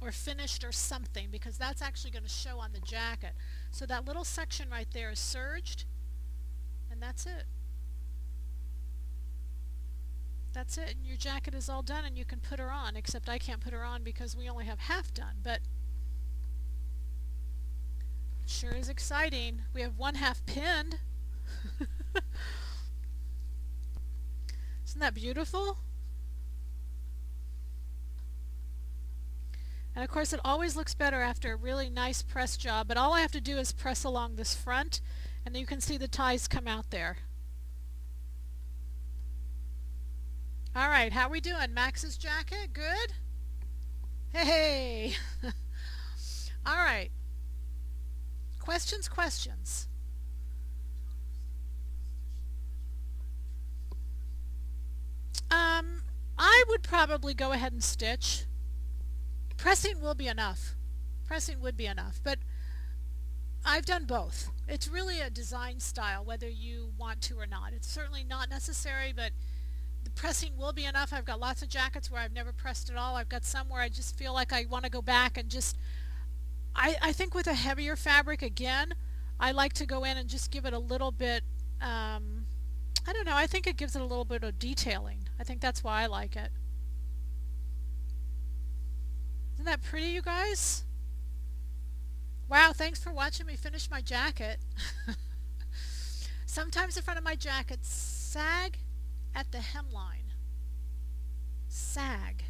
or finished or something, because that's actually going to show on the jacket. So that little section right there is serged, and that's it. That's it, and your jacket is all done, and you can put her on, except I can't put her on because we only have half done, but it sure is exciting. We have one half pinned. Isn't that beautiful? And of course it always looks better after a really nice press job, but all I have to do is press along this front, and you can see the ties come out there. Alright, how we doing? Max's jacket? Good? Hey! Alright. Questions? I would probably go ahead and stitch. Pressing will be enough. Pressing would be enough, but I've done both. It's really a design style, whether you want to or not. It's certainly not necessary, but the pressing will be enough. I've got lots of jackets where I've never pressed at all. I've got some where I just feel like I want to go back and just... I think with a heavier fabric, again, I like to go in and just give it a little bit... I don't know, I think it gives it a little bit of detailing. I think that's why I like it. Isn't that pretty, you guys? Wow, thanks for watching me finish my jacket. Sometimes the front of my jackets sag at the hemline. Sag.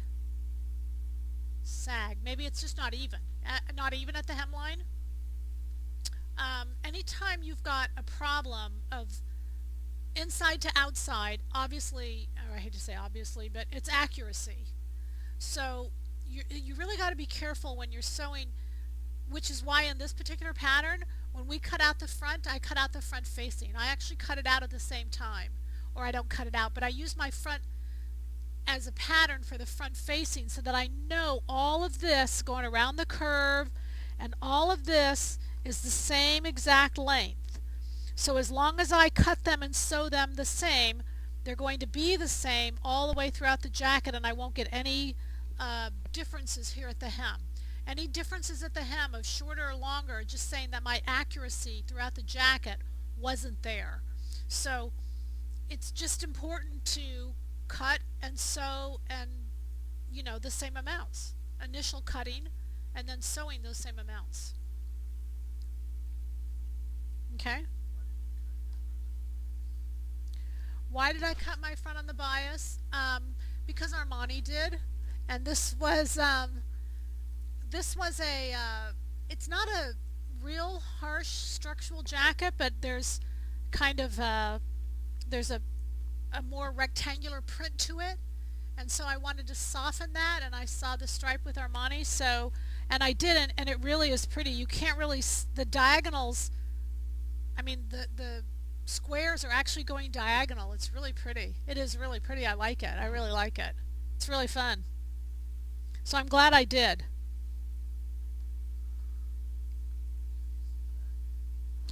Maybe it's just not even. Not even at the hemline. Anytime you've got a problem of inside to outside, obviously, or I hate to say obviously, but it's accuracy. So you really got to be careful when you're sewing, which is why in this particular pattern, when we cut out the front, I cut out the front facing. I actually cut it out at the same time, or I don't cut it out, but I use my front as a pattern for the front facing so that I know all of this going around the curve and all of this is the same exact length. So as long as I cut them and sew them the same, they're going to be the same all the way throughout the jacket, and I won't get any differences here at the hem. Any differences at the hem of shorter or longer are just saying that my accuracy throughout the jacket wasn't there. So it's just important to cut and sew and, the same amounts. Initial cutting and then sewing those same amounts. Okay? Why did I cut my front on the bias? Because Armani did, and this was a it's not a real harsh structural jacket, but there's kind of there's a more rectangular print to it, and so I wanted to soften that, and I saw the stripe with Armani, so and I didn't, and it really is pretty. You can't really the diagonals. I mean the squares are actually going diagonal. It's really pretty. It is really pretty. I like it. I really like it. It's really fun. So I'm glad I did.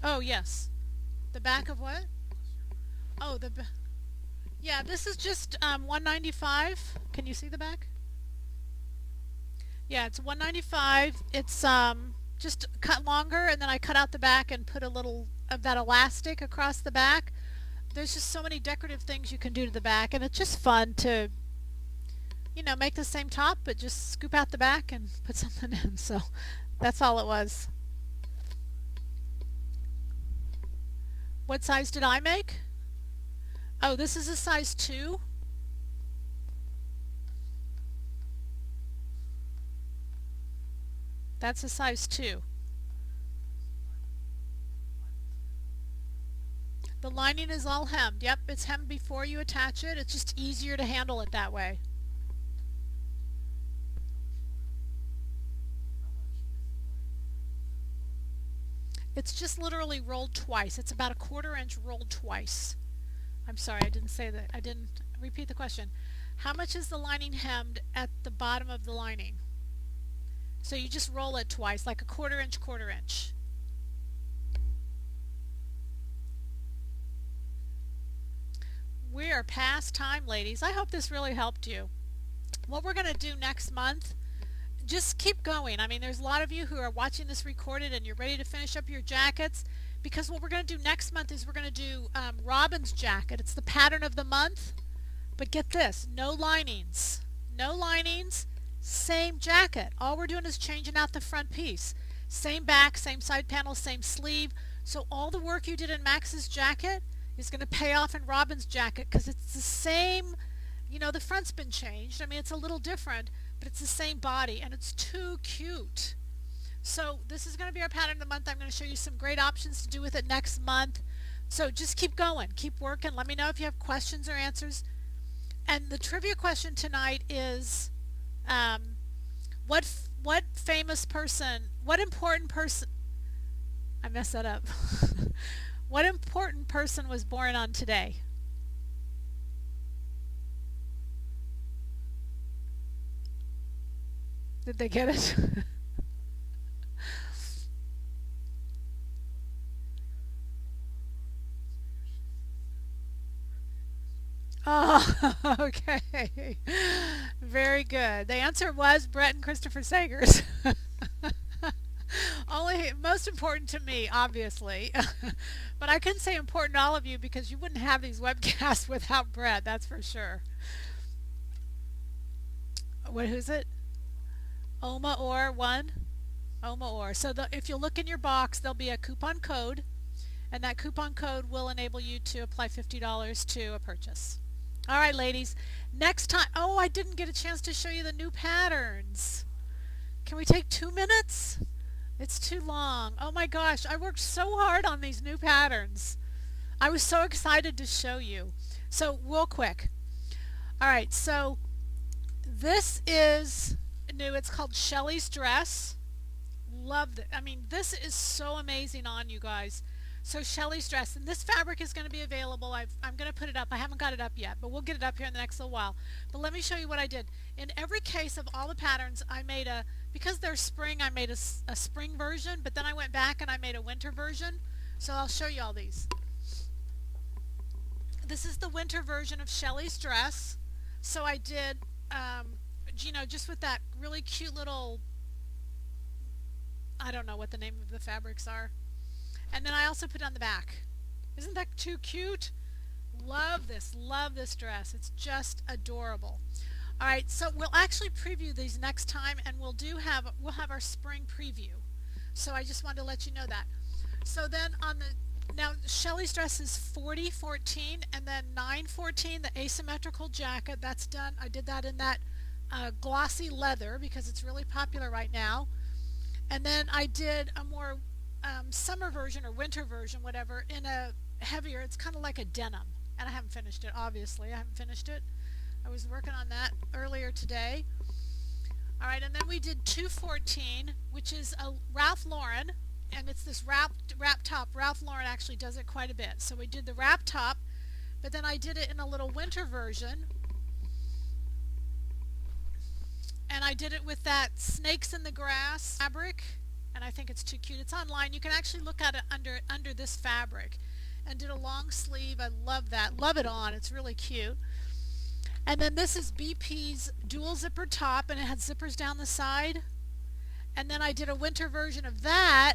Oh yes, the back of what? Oh yeah. This is just 195. Can you see the back? Yeah, it's 195. It's just cut longer, and then I cut out the back and put a little of that elastic across the back. There's just so many decorative things you can do to the back, and it's just fun to make the same top, but just scoop out the back and put something in. So that's all it was. What size did I make? Oh, this is a size 2. That's a size 2. The lining is all hemmed. Yep, it's hemmed before you attach it. It's just easier to handle it that way. It's just literally rolled twice. It's about a 1/4 inch rolled twice. I'm sorry, I didn't say that. I didn't repeat the question. How much is the lining hemmed at the bottom of the lining? So you just roll it twice, like a 1/4 inch, 1/4 inch. We are past time, ladies. I hope this really helped you. What we're going to do next month, just keep going. I mean, there's a lot of you who are watching this recorded and you're ready to finish up your jackets, because what we're going to do next month is we're going to do Robin's jacket. It's the pattern of the month, but get this, no linings. No linings, same jacket. All we're doing is changing out the front piece. Same back, same side panel, same sleeve. So all the work you did in Max's jacket is going to pay off in Robin's jacket, because it's the same. The front's been changed. I mean, it's a little different, but it's the same body, and it's too cute. So this is going to be our pattern of the month. I'm going to show you some great options to do with it next month. So just keep going, keep working. Let me know if you have questions or answers. And the trivia question tonight is, what famous person, what important person, I messed that up. What important person was born on today? Did they get it? Oh, okay. Very good. The answer was Brett and Christopher Sagers. Only most important to me, obviously. But I couldn't say important to all of you, because you wouldn't have these webcasts without Brett, that's for sure. Who's it? Oma or one? Oma or. So if you look in your box, there'll be a coupon code, and that coupon code will enable you to apply $50 to a purchase. All right, ladies. Next time. Oh, I didn't get a chance to show you the new patterns. Can we take 2 minutes? It's too long. Oh my gosh, I worked so hard on these new patterns. I was so excited to show you. So real quick. All right, so this is new. It's called Shelly's Dress. Love it. I mean, this is so amazing on you guys. So Shelly's Dress, and this fabric is going to be available. I'm going to put it up. I haven't got it up yet, but we'll get it up here in the next little while. But let me show you what I did. In every case of all the patterns, I made because they're spring, I made a spring version, but then I went back and I made a winter version. So I'll show you all these. This is the winter version of Shelly's Dress. So I did, just with that really cute little, I don't know what the name of the fabrics are. And then I also put on the back. Isn't that too cute? Love this dress. It's just adorable. All right, so we'll actually preview these next time, and we'll have our spring preview. So I just wanted to let you know that. So then now Shelly's Dress is 4014, and then 914, the asymmetrical jacket. That's done. I did that in that glossy leather because it's really popular right now. And then I did a more summer version or winter version, whatever, in a heavier. It's kind of like a denim, and I haven't finished it. Obviously, I haven't finished it. I was working on that earlier today. All right, and then we did 214, which is a Ralph Lauren, and it's this wrap top. Ralph Lauren actually does it quite a bit. So we did the wrap top, but then I did it in a little winter version, and I did it with that snakes in the grass fabric, and I think it's too cute. It's online. You can actually look at it under this fabric, and did a long sleeve. I love that. Love it on. It's really cute. And then this is BP's dual zipper top, and it had zippers down the side. And then I did a winter version of that.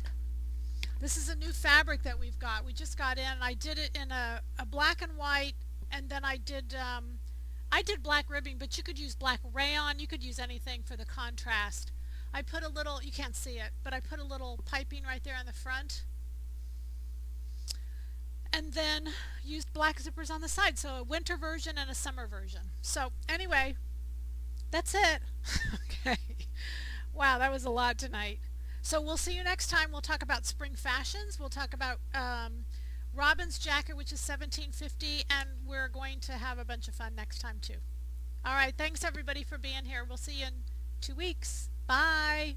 This is a new fabric that we've got. We just got in, and I did it in a black and white, and then I did black ribbing, but you could use black rayon. You could use anything for the contrast. I put a little, you can't see it, but I put a little piping right there on the front. And then used black zippers on the side. So a winter version and a summer version. So anyway, that's it. Okay. Wow, that was a lot tonight. So we'll see you next time. We'll talk about spring fashions. We'll talk about Robin's jacket, which is $17.50, and we're going to have a bunch of fun next time too. All right, thanks everybody for being here. We'll see you in 2 weeks. Bye.